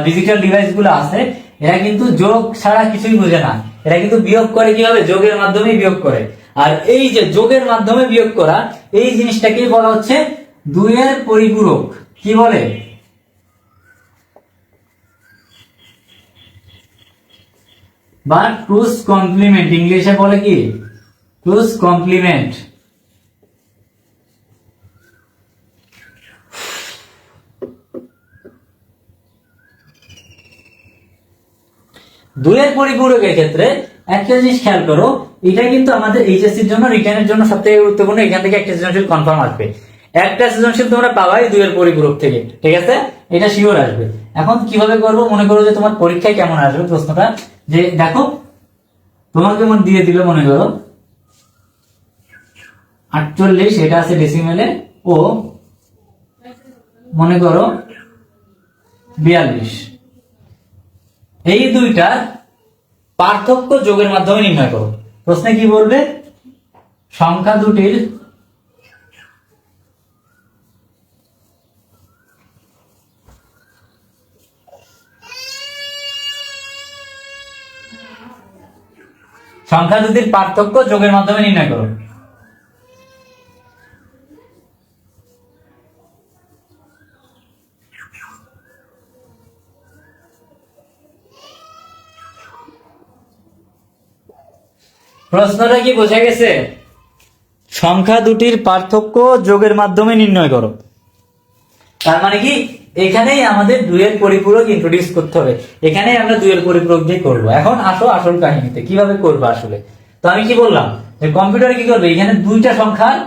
ডিজিটাল ডিভাইস গুলো আছে, এরা কিন্তু যোগ ছাড়া কিছুই বোঝে না। এরা কিন্তু বিয়োগ করে কিভাবে, যোগের মাধ্যমে বিয়োগ করে। আর এই যে যোগের মাধ্যমে বিয়োগ করা, এই জিনিসটাকেই বলা হচ্ছে 2 এর পরিপূরক। কি বলে, বা টুস কমপ্লিমেন্ট, ইংলিশে বলে কি টুস কমপ্লিমেন্ট। দুইয়ের পরিপূরকের ক্ষেত্রে একটা জিনিস খেয়াল করো, এটা কিন্তু আমাদের এইচএসসির জন্য, রিটার্নের জন্য সবথেকে গুরুত্বপূর্ণ। এখান থেকে একটা সৃজনশীল কনফার্ম আসবে, একটা সৃজনশীল তোমরা পাবাই দুইয়ের পরিপূরক থেকে, ঠিক আছে, এটা শিওর আসবে। এখন কিভাবে করবো, মনে করো যে তোমার পরীক্ষায় কেমন আসবে প্রশ্নটা, যে দেখো তোমাকে মনে দিয়ে দিল, মনে করো 48, এটা আছে ডেসিমেলে, ও মনে করো 42, এই দুইটার পার্থক্য যোগের মাধ্যমে নির্ণয় করো। প্রশ্নে কি বলবে, সংখ্যা দুটির পার্থক্য যোগের মাধ্যমে নির্ণয় করো। প্রশ্নটা কি বোঝা গেছে, সংখ্যা দুটির পার্থক্য যোগের মাধ্যমে নির্ণয় করো। তার মানে কি, এখানেই আমাদের দুইয়ের পরিপূরক ইন্ট্রোডিউস করতে হবে, এখানেই আমরা দুইয়ের পরিপূরক দিয়ে করবো। এখন আসো আসল কাহিনীতে, কিভাবে করবো আসলে। তো আমি কি বললাম, যে কম্পিউটার কি করবে, এখানে দুইটা সংখ্যার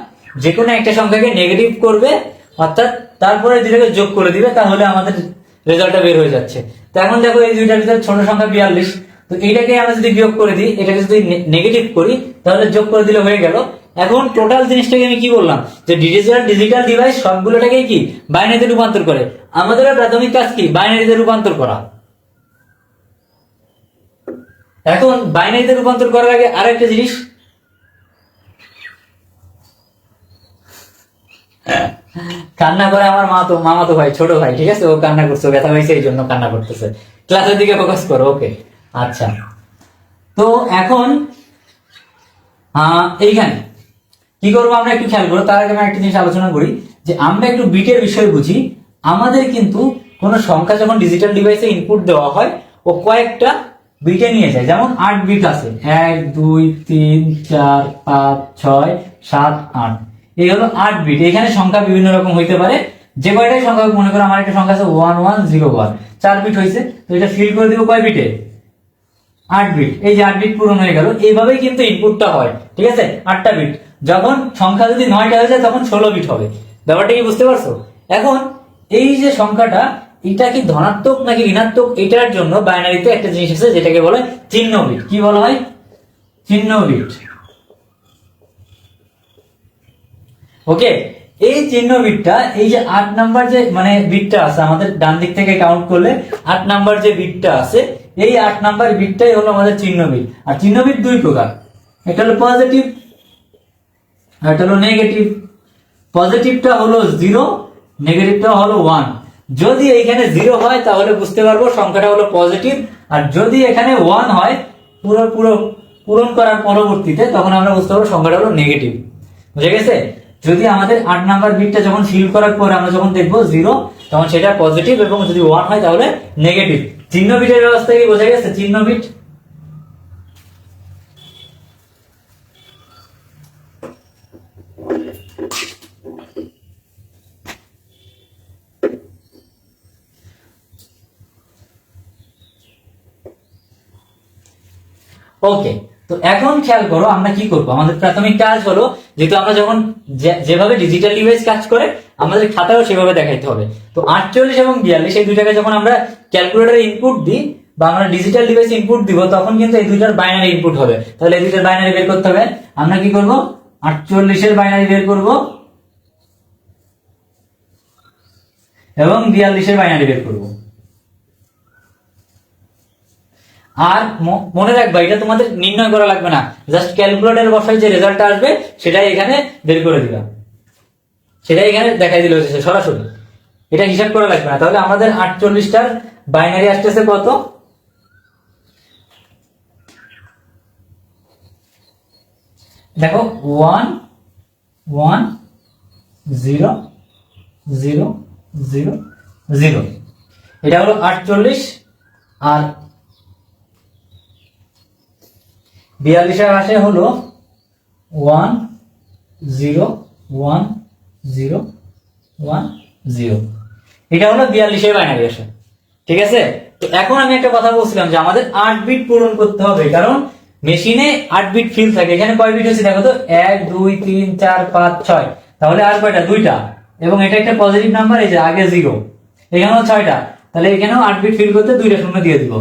যে কোনো একটা সংখ্যাকে নেগেটিভ করবে, অর্থাৎ তারপরে দুইটাকে যোগ করে দিবে, তাহলে আমাদের রেজাল্টটা বের হয়ে যাচ্ছে। তো এখন দেখো এই দুইটার ভিতরে ছোট সংখ্যা 42, তো এইটাকে আমরা যদি বিয়োগ করে দিই, এটাকে যদি নেগেটিভ করি, তাহলে যোগ করে দিলে হয়ে গেল। এখন টোটাল জিনিসটাকে আমি কি বললাম, যে ডিজিটাল ডিভাইস সবগুলোটাকে কি বাইনারিতে রূপান্তর করে। আমাদের প্রাথমিক কাজ কি, বাইনারিতে রূপান্তর করা। এখন বাইনারিতে রূপান্তর করার আগে আরেকটা জিনিস, কান্না করে আমার মামাতো ভাই, ছোট ভাই, ঠিক আছে, ও কান্না করছে, ব্যথা হয়েছে, এই জন্য কান্না করতেছে। ক্লাসের দিকে ফোকাস করো, ওকে। আচ্ছা, তো এখন এইখানে কি করবো আমরা একটু খেয়াল করো। তার আগে আমি একটা জিনিস আলোচনা করি, যে আমরা একটু বিটের বিষয় বুঝি। আমাদের কিন্তু কোন সংখ্যা যখন ডিজিটাল ডিভাইসে ইনপুট দেওয়া হয়, ও কয়েকটা বিটে নিয়ে যায়। যেমন 8 বিট আছে, 1 2 3 4 5 6 7 8, এই হলো 8 বিট। এখানে সংখ্যা বিভিন্ন রকম হইতে পারে, যে কয়টাই সংখ্যা, মনে করো আমার একটা সংখ্যা আছে 1101, 4 বিট হয়েছে, তো এটা ফিল করে দিব কয় বিটে, 8 বিট। এই যে 8 বিট পূরণ হয়ে গেল, এইভাবেই কিন্তু ইনপুটটা হয়, ঠিক আছে, 8টা বিট। যখন সংখ্যা যদি 9টা হয়ে যায়, তখন 16 বিট হবে। ব্যাপারটা কি বুঝতে পারছো? এখন এই যে সংখ্যাটা, এটা কি ধনাত্মক নাকি ঋণাত্মক, এটার জন্য বাইনারিতে একটা জিনিস আছে যেটাকে বলে চিহ্ন বিট। কি বলা হয়, চিহ্ন বিট। ওকে, এই চিহ্ন বিটটা, এই যে 8 নাম্বার যে মানে বিটটা আছে, আমাদের ডান দিক থেকে কাউন্ট করলে 8 নাম্বার যে বিটটা আছে, এই 8 নাম্বার বিটটাই হলো আমাদের চিহ্ন বিট। আর চিহ্ন বিট দুই প্রকার, একটা হলো পজিটিভ আর একটা হলো নেগেটিভ। পজিটিভটা হলো 0, নেগেটিভটা হলো 1। যদি এখানে 0 হয়, তাহলে বুঝতে পারবো সংখ্যাটা হলো পজিটিভ। আর যদি এখানে 1 হয়, পুরো পুরো পূরণ করার পরবর্তীতে, তখন আমরা বুঝতে পারবো সংখ্যাটা হলো নেগেটিভ। বুঝে গেছে? যদি আমাদের 8 নাম্বার বিটটা যখন ফিল করার পর আমরা যখন দেখবো 0, তখন সেটা পজিটিভ, এবং যদি 1 হয় তাহলে নেগেটিভ। চিহ্ন বিটের ব্যবস্থা কি বোঝা গেছে? চিহ্ন বিট, ওকে, তো এখন খেয়াল করো আমরা কি করব। আমাদের প্রাথমিক কাজ হলো, যেহেতু আমরা যখন যেভাবে ডিজিটাল ডিভাইস কাজ করে আমাদের খাতাও সেভাবে দেখাইতে হবে। তো 48 এবং 42 এই দুইটাকে যখন আমরা ক্যালকুলেটরে ইনপুট দিই বা আমরা ডিজিটাল ডিভাইস ইনপুট দিব, তখন কিন্তু এই দুইটার বাইনারি ইনপুট হবে। তাহলে এই দুইটার বাইনারি বের করতে হবে। আমরা কি করব, 48 এর বাইনারি বের করব এবং 42 এর বাইনারি বের করব। আর মনে রাখবা, এটা তোমাদের নির্ণয় করা লাগবে না, জাস্ট ক্যালকুলেটর বসাই যে রেজাল্টটা আসবে সেটাই এখানে বের করে দিবা, সেটাই এখানে দেখাই দিলে হচ্ছে সরাসরি, এটা হিসাব করা লাগবে না। তাহলে আমাদের 48টার বাইনারি আসতেছে কত, দেখো 1 1 0 0 0 0, এটা হলো 48। আর 42 আসে হলো 1 0 1 0 1 0, এটা হলো 42 এর বাইনারি আসে। ঠিক আছে, তো এখন আমি একটা কথা বলছিলাম যে আমাদের 8 বিট পূরণ করতে হবে, কারণ মেশিনে 8 বিট ফিল থাকে। এখানে কয় বিট আছে দেখো তো, 1 2 3 4 5 6, তাহলে আর কয়টা, দুইটা, এবং এটা একটা পজিটিভ নাম্বার, এই যে আগে 0, এখানেও 6টা, তাহলে এখানেও 8 বিট ফিল করতে দুইটা শূন্য দিয়ে দিব।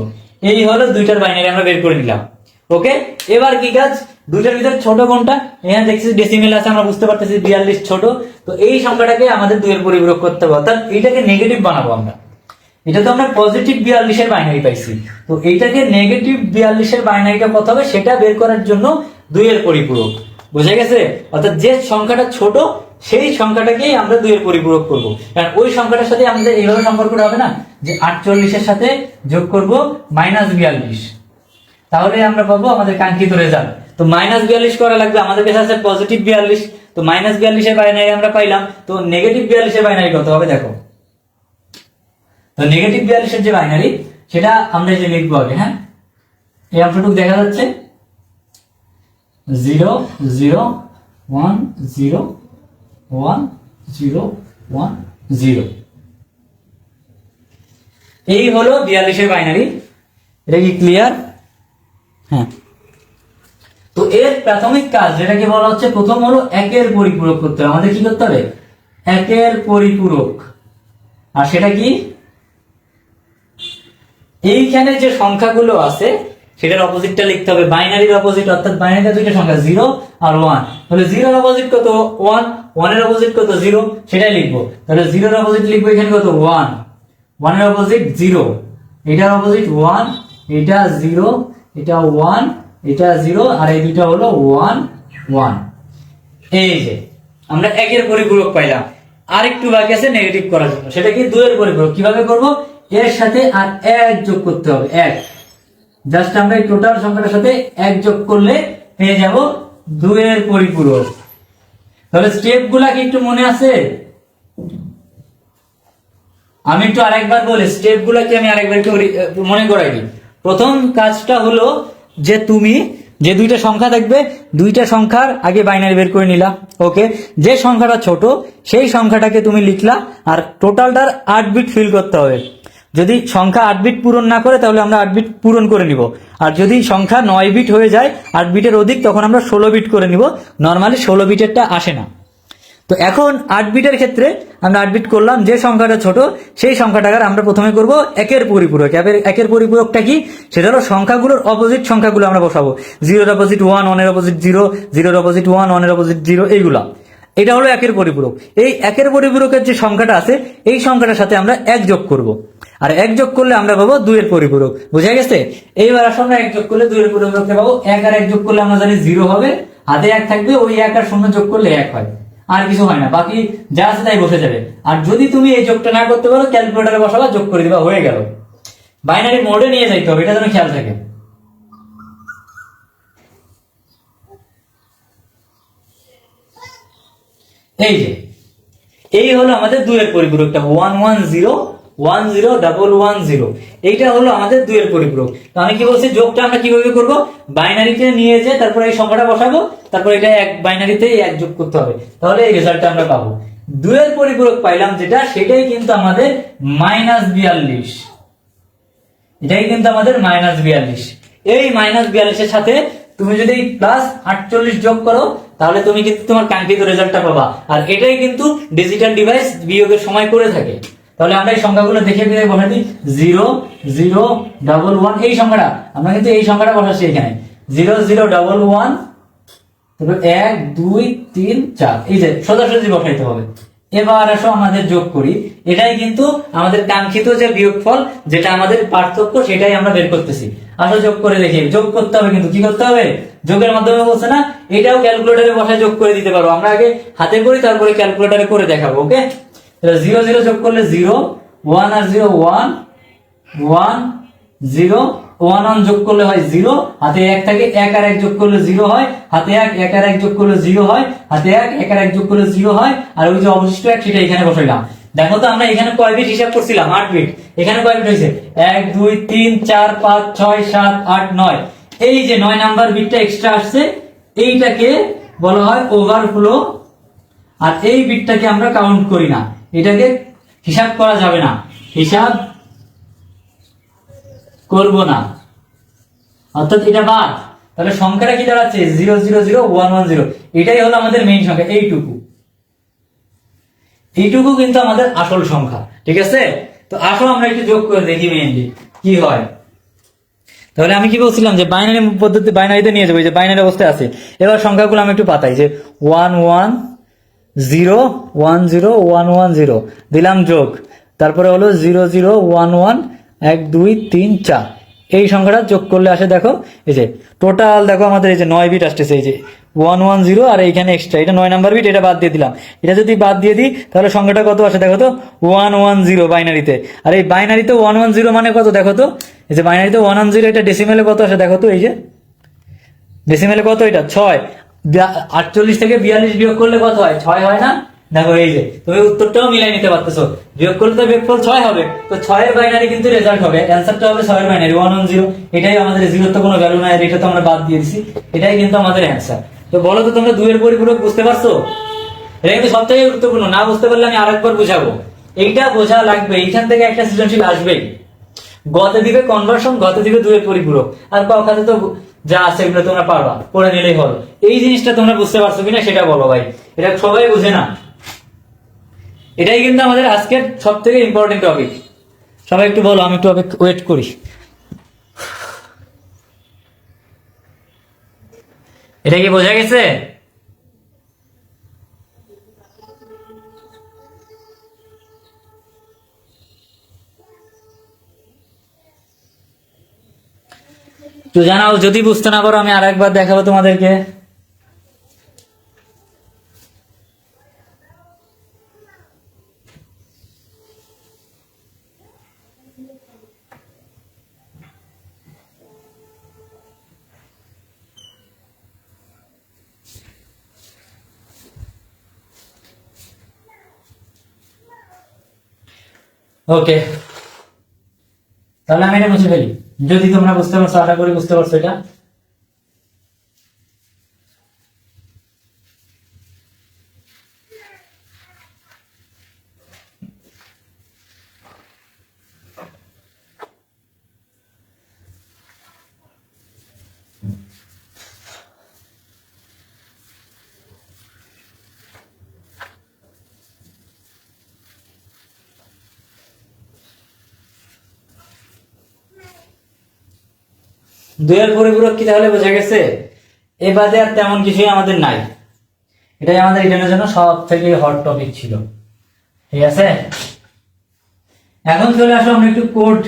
এই হলো দুইটার বাইনারি আমরা বের করে নিলাম। ওকে, এবার কি কাজ, দুইটার ভিতর ছোট কোনটা, এখানে দেখছি ডেসিমেল আছে, আমরা বুঝতে পারতেছি 42 ছোট, তো এই সংখ্যাটাকে আমাদের 2 এর পরিপূরক করতে হবে, অর্থাৎ এইটাকে নেগেটিভ বানাবো আমরা। এটা তো আমরা পজিটিভ 42 এর বাইনারি পাইছি, তো এইটাকে নেগেটিভ 42 এর বাইনারিটা কত হবে সেটা বের করার জন্য 2 এর পরিপূরক, বুঝা গেছে? অর্থাৎ যে সংখ্যাটা ছোট সেই সংখ্যাটাকেই আমরা 2 এর পরিপূরক করব, কারণ ওই সংখ্যাটার সাথে আমাদের এইভাবে সম্পর্কটা হবে না যে 48 এর সাথে যোগ করব -42, তাহলে আমরা পাবো আমাদের কাঙ্ক্ষিত রেজাল্ট। তো -42 করা লাগবে, আমাদের কাছে আছে পজিটিভ 42, তো -42 এর বাইনারি আমরা পাইলাম, তো নেগেটিভ 42 এর বাইনারি কত হবে দেখো। তো নেগেটিভ 42 এর যে বাইনারি সেটা আমরা যে লিখবো আগে, হ্যাঁ, এই অংশটুকু দেখা যাচ্ছে 0 0 1 0 1 0 1 0, এই হলো 42 এর বাইনারি। এটা কি ক্লিয়ার? হ্যাঁ, তো এর প্রাথমিক কাজ যেটাকে বলা হচ্ছে, প্রথম হলো একের পরিপূরক করতে হবে। আমাদের কি করতে হবে, একের পরিপূরক। আর সেটা কি, এইখানে যে সংখ্যাগুলো আছে সেটার অপোজিটটা লিখতে হবে, বাইনারির অপোজিট, অর্থাৎ বাইনারিতে দুইটা সংখ্যা 0 আর 1, তাহলে 0 এর অপোজিট কত 1, 1 এর অপোজিট কত 0, সেটাই লিখবো। তাহলে 0 এর অপোজিট লিখবো এখানে কত 1, 1 এর অপোজিট 0, এটার অপোজিট 1, এটা 0, এটা 1, এটা 0, আর এই দুইটা হলো 1 1। এই যে আমরা একের পরিপূরক পাইলাম। আরেকটু বাকি আছে নেগেটিভ করার জন্য, সেটা কি 2 এর পরিপূরক। কিভাবে করব, এর সাথে আর 1 যোগ করতে হবে, 1, জাস্ট আমরা এই টোটাল সংখ্যাটার সাথে 1 যোগ করলে পেয়ে যাব 2 এর পরিপূরক। তাহলে স্টেপগুলা কি একটু মনে আছে? আমি একটু আরেকবার বলি, স্টেপগুলা কি আমি আরেকবার একটু মনে করাই দিই। প্রথম কাজটা হলো যে তুমি যে দুইটা সংখ্যা দেখবে, দুইটা সংখ্যার আগে বাইনারি বের করে নিলা। ওকে, যে সংখ্যাটা ছোট সেই সংখ্যাটাকে তুমি লিখলা, আর টোটালটার 8 বিট ফিল করতে হবে। যদি সংখ্যা 8 বিট পূরণ না করে তাহলে আমরা 8 বিট পূরণ করে নিব, আর যদি সংখ্যা 9 বিট হয়ে যায়, 8 বিটের অধিক, তখন আমরা 16 বিট করে নিব। নরমালি 16 বিটেরটা আসে না। তো এখন 8 বিটের ক্ষেত্রে আমরা 8 বিট করলাম, যে সংখ্যাটা ছোট সেই সংখ্যাটাকে আমরা প্রথমে করব একের পরিপূরক। একের পরিপূরকটা কি, সেটা হলো সংখ্যাগুলোর অপোজিট সংখ্যাগুলো আমরা বসাবো, 0 এর অপোজিট 1, 1 এর অপোজিট 0, 0 এর অপোজিট 1, 1 এর অপোজিট 0, এইগুলা। এটা হলো একের পরিপূরক। এই একের পরিপূরকের যে সংখ্যাটা আছে এই সংখ্যাটার সাথে আমরা 1 যোগ করব, আর 1 যোগ করলে আমরা পাবো 2 এর পরিপূরক। বুঝা গেছে? এইবার আসলে আমরা 1 যোগ করলে 2 এর পরিপূরকটা পাবো। 1 আর 1 যোগ করলে আমরা জানি 0 হবে, হাতে 1 থাকবে, ওই 1 আর 0 যোগ করলে 1 হয়, আর কিছু হয় না, বাকি যা আছে তাই বসে যাবে। আর যদি তুমি এই যোগটা না করতে পারো, ক্যালকুলেটরে বসাবা, যোগ করে দিবা, হয়ে গেল। বাইনারি মোডে নিয়ে যাইতে হবে, এটা যেন খেয়াল থাকে। এই যে এই হলো আমাদের 2 এর পরিপূরকটা, 1 1 0 1 0 1 1 0, এইটা হলো আমাদের 2 এর পরিপূরক। তো আমি কি বলছি, যোগটা আমরা কিভাবে করব, বাইনারিতে নিয়ে যে তারপর এই সংখ্যাটা বসাবো, তারপর এটা এক বাইনারিতে 1 যোগ করতে হবে, তাহলে এই রেজাল্টটা আমরা পাবো। 2 এর পরিপূরক পাইলাম যেটা, সেটাই কিন্তু আমাদের -42, এটাই কিন্তু আমাদের -42। এই -42 এর সাথে তুমি যদি +48 যোগ করো তাহলে তুমি কিন্তু তোমার কাঙ্ক্ষিত রেজাল্টটা পাবা। আর এটাই কিন্তু ডিজিটাল ডিভাইস বিয়োগের সময় করে থাকে। তাহলে আমরা এই সংখ্যাগুলো দেখে দিয়ে বসাই দিই 0 0 1 1, এই সংখ্যাটা আমরা কিন্তু এই সংখ্যাটা বসাচ্ছি এখানে 0 0 1 1, তারপর 1 2 3 4, এই যে সোজাসুজি বসাইতে হবে। এবার আসো আমাদের যোগ করি, এটাই কিন্তু আমাদের কাঙ্ক্ষিত যে বিয়োগফল, যেটা আমাদের পার্থক্য, সেটাই আমরা বের করতেছি। আসো যোগ করে দেখি। যোগ করতে হবে, কিন্তু কি করতে হবে? যোগের মাধ্যমে বলছে না, এটাও ক্যালকুলেটরে বসায় যোগ করে দিতে পারো। আমরা আগে হাতে করি, তারপরে ক্যালকুলেটরে করে দেখাবো। ওকে, 0 0 যোগ করলে 0, 1 আর 0 1 1 0, 1 1 যোগ করলে হয় 0, হাতে 1 থাকে, 1 আর 1 যোগ করলে 0 হয়, হাতে 1 1 আর 1 যোগ করলে 0 হয়, হাতে 1 1 আর 1 যোগ করলে 0 হয়, আর ওই যে অবশিষ্ট 1 সেটা এখানে বসাইলাম। দেখো তো আমরা এখানে কয় বিট হিসাব করছিলাম? 8 বিট। এখানে কয় বিট হয়েছে? 1 2 3 4 5 6 7 8 9। এই যে 9 নাম্বার বিটটা এক্সট্রা আসছে, এইটাকে বলা হয় ওভারফ্লো। আর এই বিটটাকে আমরা কাউন্ট করি না, এটাকে হিসাব করা যাবে না, হিসাব করব না, অর্থাৎ এটা বাদ। তাহলে সংখ্যাটা কি দাঁড়াচ্ছে? 0 0 0 1 1 0। এটাই হলো আমাদের মেইন সংখ্যা। এইটুকু কিন্তু আমাদের আসল সংখ্যা। ঠিক আছে, তো আসো আমরা একটু যোগ করে দেখি মেইনলি কি হয়। তাহলে আমি কি বলছিলাম যে বাইনারি পদ্ধতি, বাইনারিতে নিয়ে যাবো, যে বাইনারি অবস্থায় আছে। এবার সংখ্যাগুলো আমি একটু পাতাই, যে 1 1 0 1 0 1 1 0 দিলাম যোগ, তারপরে হলো 0 0 1 1 1 2 3 4। এই সংখ্যাটা যোগ করলে আসে, দেখো এই যে টোটাল, দেখো আমাদের এই যে 9 বিট আসতেছে, এই যে 1 1 0, আর এইখানে এক্সট্রা এটা 9 নাম্বার বিট, এটা বাদ দিয়ে দিলাম। এটা যদি বাদ দিয়ে দিই তাহলে সংখ্যাটা কত আসে দেখো তো? 1 1 0 বাইনারিতে। আর এই বাইনারিতে 1 1 0 মানে কত দেখো তো? এই যে বাইনারিতে 1 1 0, এটা ডেসিমেলে কত আসে দেখো তো? এই যে ডেসিমেলে কত? এটা 6। 48 থেকে 42 বিয়োগ করলে কত হয়? 6 হয় না? দেখো এই যে তুমি উত্তরটাও মিলাই নিতে পারতেছো। বিয়োগ করলে তো বিয়োগফল 6 হবে, তো 6 এর বাইনারি কিন্তু রেজাল্ট হবে, অ্যানসারটা হবে 6 এর বাইনারি 1 1 0। এটাই আমাদের, 0 তো কোনো ভ্যালু নাই, এটা তো আমরা বাদ দিয়ে দিছি, এটাই কিন্তু আমাদের অ্যানসার। তো বলো তো তোমরা 2 এর পরিপূরক বুঝতে পারছো? এটা কিন্তু সবথেকে গুরুত্বপূর্ণ, না বুঝতে পারলে আমি আরেকবার বুঝাবো। এইটা বোঝা লাগবে, এইখান থেকে একটা সৃজনশীল আসবেই। গতে দিবে কনভার্সন, গতে দিবে 2 এর পরিপূরক, আর ক খাতে তো যা আছে এগুলো তোমরা পারবা, পড়ে নিলেই হলো। এই জিনিসটা তোমরা বুঝতে পারছো কিনা সেটা বলো ভাই, এটা সবাই বুঝে না। এটাই কিন্তু আমাদের আজকের সব থেকে ইম্পর্টেন্ট টপিক। সবাই একটু বলো, আমি একটু ওয়েট করি। এটা কি বোঝা গেছে? তো জানাও যদি বুঝতে না পারো, আমি আর একবার দেখাবো তোমাদেরকে। ওকে, তাহলে আমি এটা মুছে ফেলি। যদি তোমরা বুঝতে পারছো, আশা করি বুঝতে পারছো এটা। দুইয়ের পরিপূরক কি তাহলে বোঝা গেছে? এ বাদে আর তেমন কিছুই আমাদের নাই। এটাই আমাদের রিটার্নের জন্য সব থেকে হট টপিক ছিল। ঠিক আছে, এখন চলে আসো আমরা একটু কোড,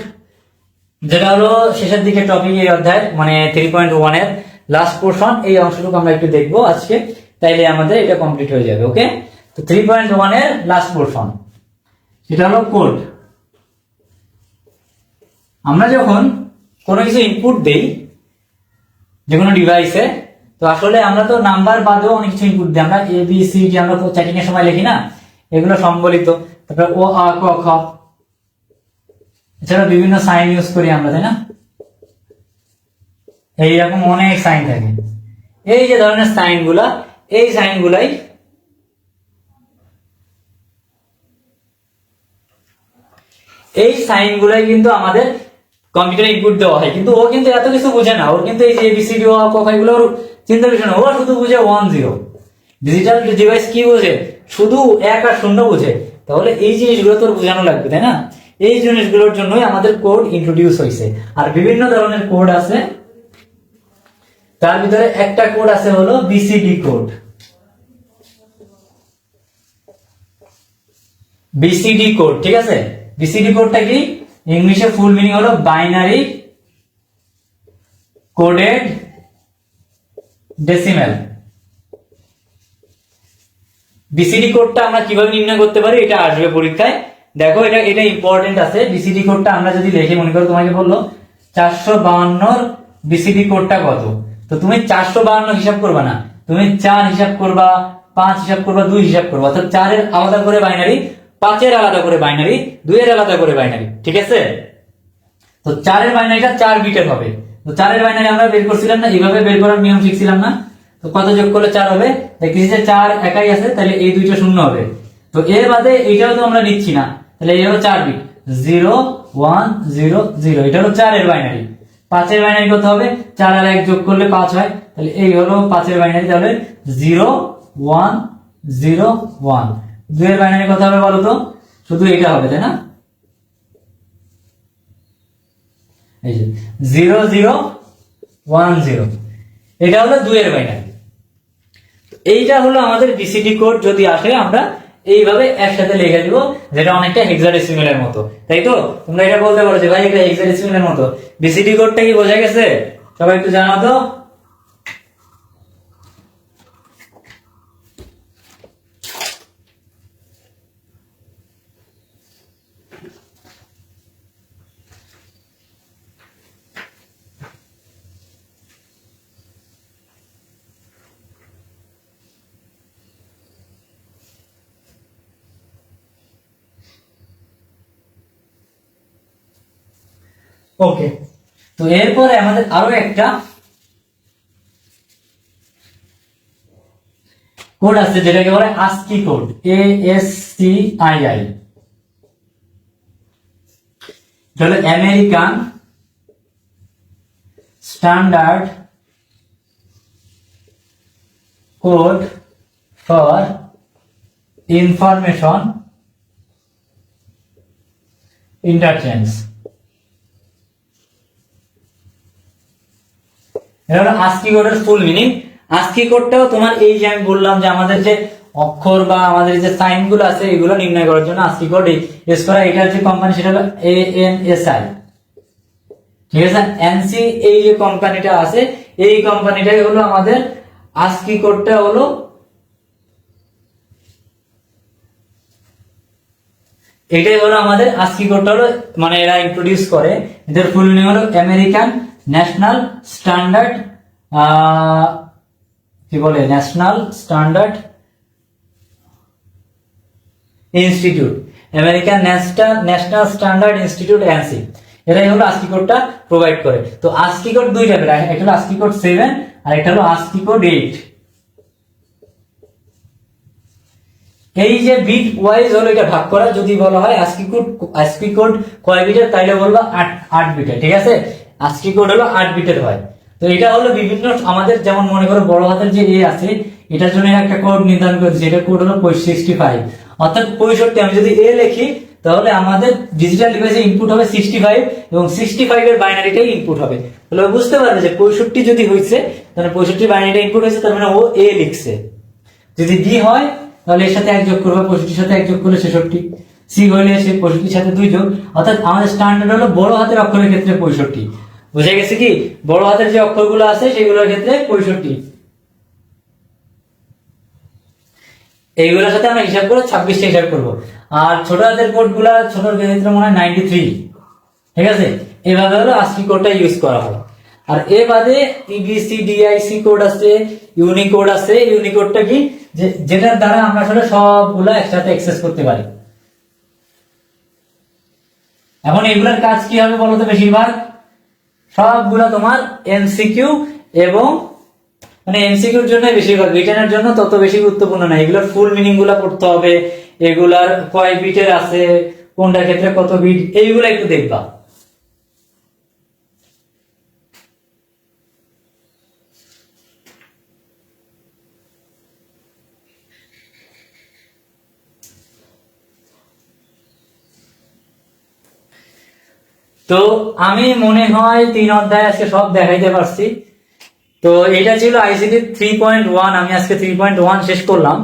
যেটা হলো শেষের দিকে টপিক এই অধ্যায়, মানে 3.1 এর লাস্ট পোর্শন। এই অংশটুকু আমরা একটু দেখবো আজকে, তাইলে আমাদের এটা কমপ্লিট হয়ে যাবে। ওকে, তো 3.1 এর লাস্ট পোর্শন, সেটা হলো কোড। আমরা যখন কোনো কিছু ইনপুট দেই যে কোনো ডিভাইসে, তো আসলে আমরা তো নাম্বার বাদেও অনেক কিছু ইনপুট দিই। আমরা এ বি সি, যে আমরা চ্যাটিং এর সময় লিখি না, এগুলো সম্বলিত। তারপরে ও আ ক খ, এছাড়া বিভিন্ন সাইন ইউজ করি আমরা, তাই না? এইরকম অনেক সাইন থাকে। এই যে ধরনের সাইন গুলা, এই সাইন গুলাই কিন্তু আমাদের কম্পিউটারে ইনপুট দেওয়া হয়, কিন্তু ও কিন্তু এত কিছু বোঝে না। ওর কিন্তু এই যে এবিসিডি ও ক খ এগুলো ওর চিন্তা বিষয় না, ও শুধু বুঝে 1 0। ডিজিটাল ডিভাইস কি বোঝে? শুধু 1 আর 0 বোঝে। তাহলে এই জিনিসগুলো তোর বোঝানো লাগবে, তাই না? এই জিনিসগুলোর জন্যই আমাদের কোড ইন্ট্রোডিউস হয়েছে। আর বিভিন্ন ধরনের কোড আছে, তার ভিতরে একটা কোড আছে হলো বিসিডি কোড। বিসিডি কোড, ঠিক আছে? বিসিডি কোডটা কি? ইংলিশে ফুল মিনিং হলো বাইনারি কোডেড ডেসিমেল। বিসিডি কোডটা আমরা কিভাবে নির্ণয় করতে পারি, এটা আসবে পরীক্ষায়। দেখো এটা এটা ইম্পর্টেন্ট আছে। বিসিডি কোডটা আমরা যদি লিখে, মনে করো তোমাকে বললো 452 বিসিডি কোডটা কত, তো তুমি 452 হিসাব করবা না, তুমি 4 হিসাব করবা, 5 হিসাব করবা, 2 হিসাব করবা। অর্থাৎ 4 এর আলাদা করে বাইনারি, 5 এর আলাদা করে বাইনারি, 2 এর আলাদা করে বাইনারি, ঠিক আছে? তো 4 এর বাইনারিটা 4 বিটের হবে। তো 4 এর বাইনারি আমরা বের করছিলাম না, এইভাবে বের করার নিয়ম শিখছিলাম না? তো কত যোগ করলে 4 হবে? দেখতেছি যে 4 একাই আছে, তাহলে এই দুইটা শূন্য হবে। তো এর বাদে এইটাও তো আমরা নিচ্ছি না, তাহলে এই হলো 4 বিট, 0 1 0 0। এটা হলো 4 এর বাইনারি। 5 এর বাইনারি কত হবে? 4 আর 1 যোগ করলে 5 হয়, তাহলে এই হলো 5 এর বাইনারি। তাহলে 0 1 0 1। 2 এর বাইনারি কত হবে বলো তো? শুধু এটা হবে, তাই না? এই যে 0 0 1 0, এটা হলো 2 এর বাইনারি। এইটা হলো আমাদের বিসিডি কোড। যদি আসে আমরা এইভাবে একসাথে লিখে দিব, যেটা অনেকটা হেক্সাডেসিমেলের মতো, তাই তো? তোমরা এটা বলতে পারো যে ভাই এটা হেক্সাডেসিমেলের মতো। বিসিডি কোডটা কি বোঝা গেছে? সবাই একটু জানাও তো। ওকে, তো এরপরে আমাদের আরো একটা কোড আছে, যেটাকে বলে ASCII কোড, ASCII। এটা হলো American standard code for information interchange. এটা হলো ASCII কোডের ফুল মিনিং। ASCII কোডটাও তোমার এই যে আমি বললাম যে আমাদের যে অক্ষর বা আমাদের যে সাইন গুলো আছে এগুলো নির্ণয় করার জন্য ASCII কোড ইউজ করা। এটার যে কোম্পানি সেটা হলো ANSI, ঠিক আছে? ANSI এই যে কোম্পানিটা আছে, এই কোম্পানিটাই হলো আমাদের ASCII কোডটা হলো এটাই হলো আমাদের ASCII কোডটা হলো, মানে এরা ইন্ট্রোডিউস করে। এদের ফুল মিনিং হলো আমেরিকান ন্যাশনাল স্ট্যান্ডার্ড, কি বলে, national standard institute, American national standard institute ANSI। এরাই হলো ASCII কোডটা প্রোভাইড করে। তো ASCII কোড দুই টাইপের, একটা হলো ASCII কোড 7 আর একটা হলো ASCII কোড 8। এই যে বিট ওয়াইজ হলো এটা ভাগ করা। যদি বলা হয় ASCII কোড কয় বিটের, তাইলে বলবো 8 বিটের, ঠিক আছে? ASCII কোড হলো 8 বিটের হয়। তো এটা হলো বিভিন্ন আমাদের, যেমন মনে করো বড় হাতের যে এ আছে, এটার জন্য একটা কোড নির্ধারণ করেছে, এটা কোড হলো 65, অর্থাৎ 65। আমি যদি এ লিখি তাহলে আমাদের ডিজিটাল ডিভাইসে ইনপুট হবে 65 এবং 65 এর বাইনারিটাই ইনপুট হবে। তাহলে বুঝতে পারবে যে 65 যদি হয়েছে, তাহলে 65 বাইনারিটা ইনপুট হয়েছে, তার মানে ও এ লিখছে। যদি বি হয় তাহলে এর সাথে 1 যোগ করবে, 65 সাথে 1 যোগ করলে 66। সি হইলে সে 65 সাথে 2 যোগ, অর্থাৎ আমাদের স্ট্যান্ডার্ড হলো বড় হাতের অক্ষরের ক্ষেত্রে 65। বুঝে গেছে কি? বড় হাতের যে অক্ষরগুলো আছে সেগুলোর ক্ষেত্রে 65, এইগুলোর সাথে আমরা হিসাব করে 26টা হিসাব করবো। আর ছোট হাতের কোড গুলা, ছোটর ক্ষেত্রে মনে হয় 93, ঠিক আছে? এভাবে হলো ASCII কোডটা ইউজ করা হয়। আর এ বাদে EBCDIC কোড আছে, ইউনিকোড আছে। ইউনিকোডটা কি? যেটার দ্বারা আমরা আসলে সবগুলা একসাথে অ্যাক্সেস করতে পারি। এখন এগুলার কাজ কি হবে বলতো? বেশিরভাগ সবগুলা তোমার MCQ, এবং মানে MCQর জন্য বেশিরভাগ, রিটেনের জন্য তত বেশি গুরুত্বপূর্ণ না। এগুলোর ফুল মিনিং গুলা পড়তে হবে, এগুলার কয় বিটের আছে, কোনটার ক্ষেত্রে কত বিট, এইগুলা একটু দেখবা। তো আমি মনে হয় 3 অধ্যায় আজকে সব দেখাইতে পারছি। তো এটা ছিল আইসিটি 3.1, আমি আজকে 3.1 শেষ করলাম।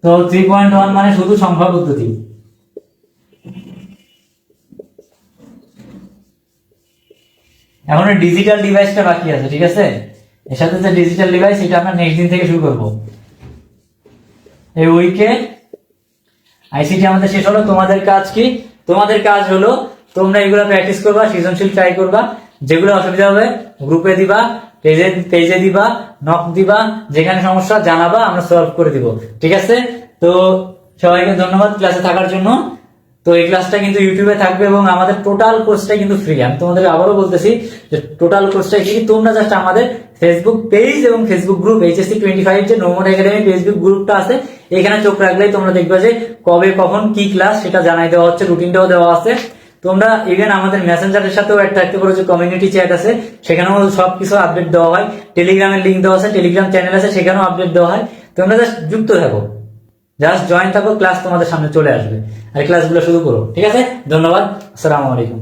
তো 3.1 মানে শুধু সংখ্যা পদ্ধতি। এখন ডিজিটাল ডিভাইসটা বাকি আছে, ঠিক আছে? এর সাথে যে ডিজিটাল ডিভাইস, এটা আমরা নেক্সট দিন থেকে শুরু করব। এই উইকে আইসিটি আমাদের শেষ হলো। তোমাদের কাজ কি? তোমাদের কাজ হলো তোমরা এগুলো প্র্যাকটিস করবা, সৃজনশীল ট্রাই করবা, যেগুলো অসুবিধা হবে গ্রুপে দিবা, পেজে দিবা, নক দিবা, যেখানে সমস্যা জানাবা, আমরা সলভ করে দিব, ঠিক আছে? তো সবাইকে ধন্যবাদ ক্লাসে থাকার জন্য। তো এই ক্লাসটা কিন্তু ইউটিউবে থাকবে এবং আমাদের টোটাল কোর্সটা কিন্তু ফ্রি। আমি তোমাদের আবারও বলতেছি যে টোটাল কোর্সটা কি, তোমরা জাস্ট আমাদের ফেসবুক পেজ এবং ফেসবুক গ্রুপ HSC 25 যে নোমোড একাডেমি ফেসবুক গ্রুপটা আছে, এখানে চোখ রাখলেই তোমরা দেখবে যে কবে কখন কি ক্লাস সেটা জানাই দেওয়া হচ্ছে, রুটিনটাও দেওয়া আছে। তোমরা ইভেন আমাদের মেসেঞ্জারের সাথেও অ্যাড থাকতে পারো, যে কমিউনিটি চ্যাট আছে সেখানেও সবকিছু আপডেট দেওয়া হয়। টেলিগ্রামের লিঙ্ক দেওয়া আছে, টেলিগ্রাম চ্যানেল আছে সেখানেও আপডেট দেওয়া হয়। তোমরা জাস্ট যুক্ত থাকো, জাস্ট জয়েন থাকো, ক্লাস তোমাদের সামনে চলে আসবে, আর ক্লাসগুলো শুরু করো, ঠিক আছে? ধন্যবাদ, আসসালামু আলাইকুম।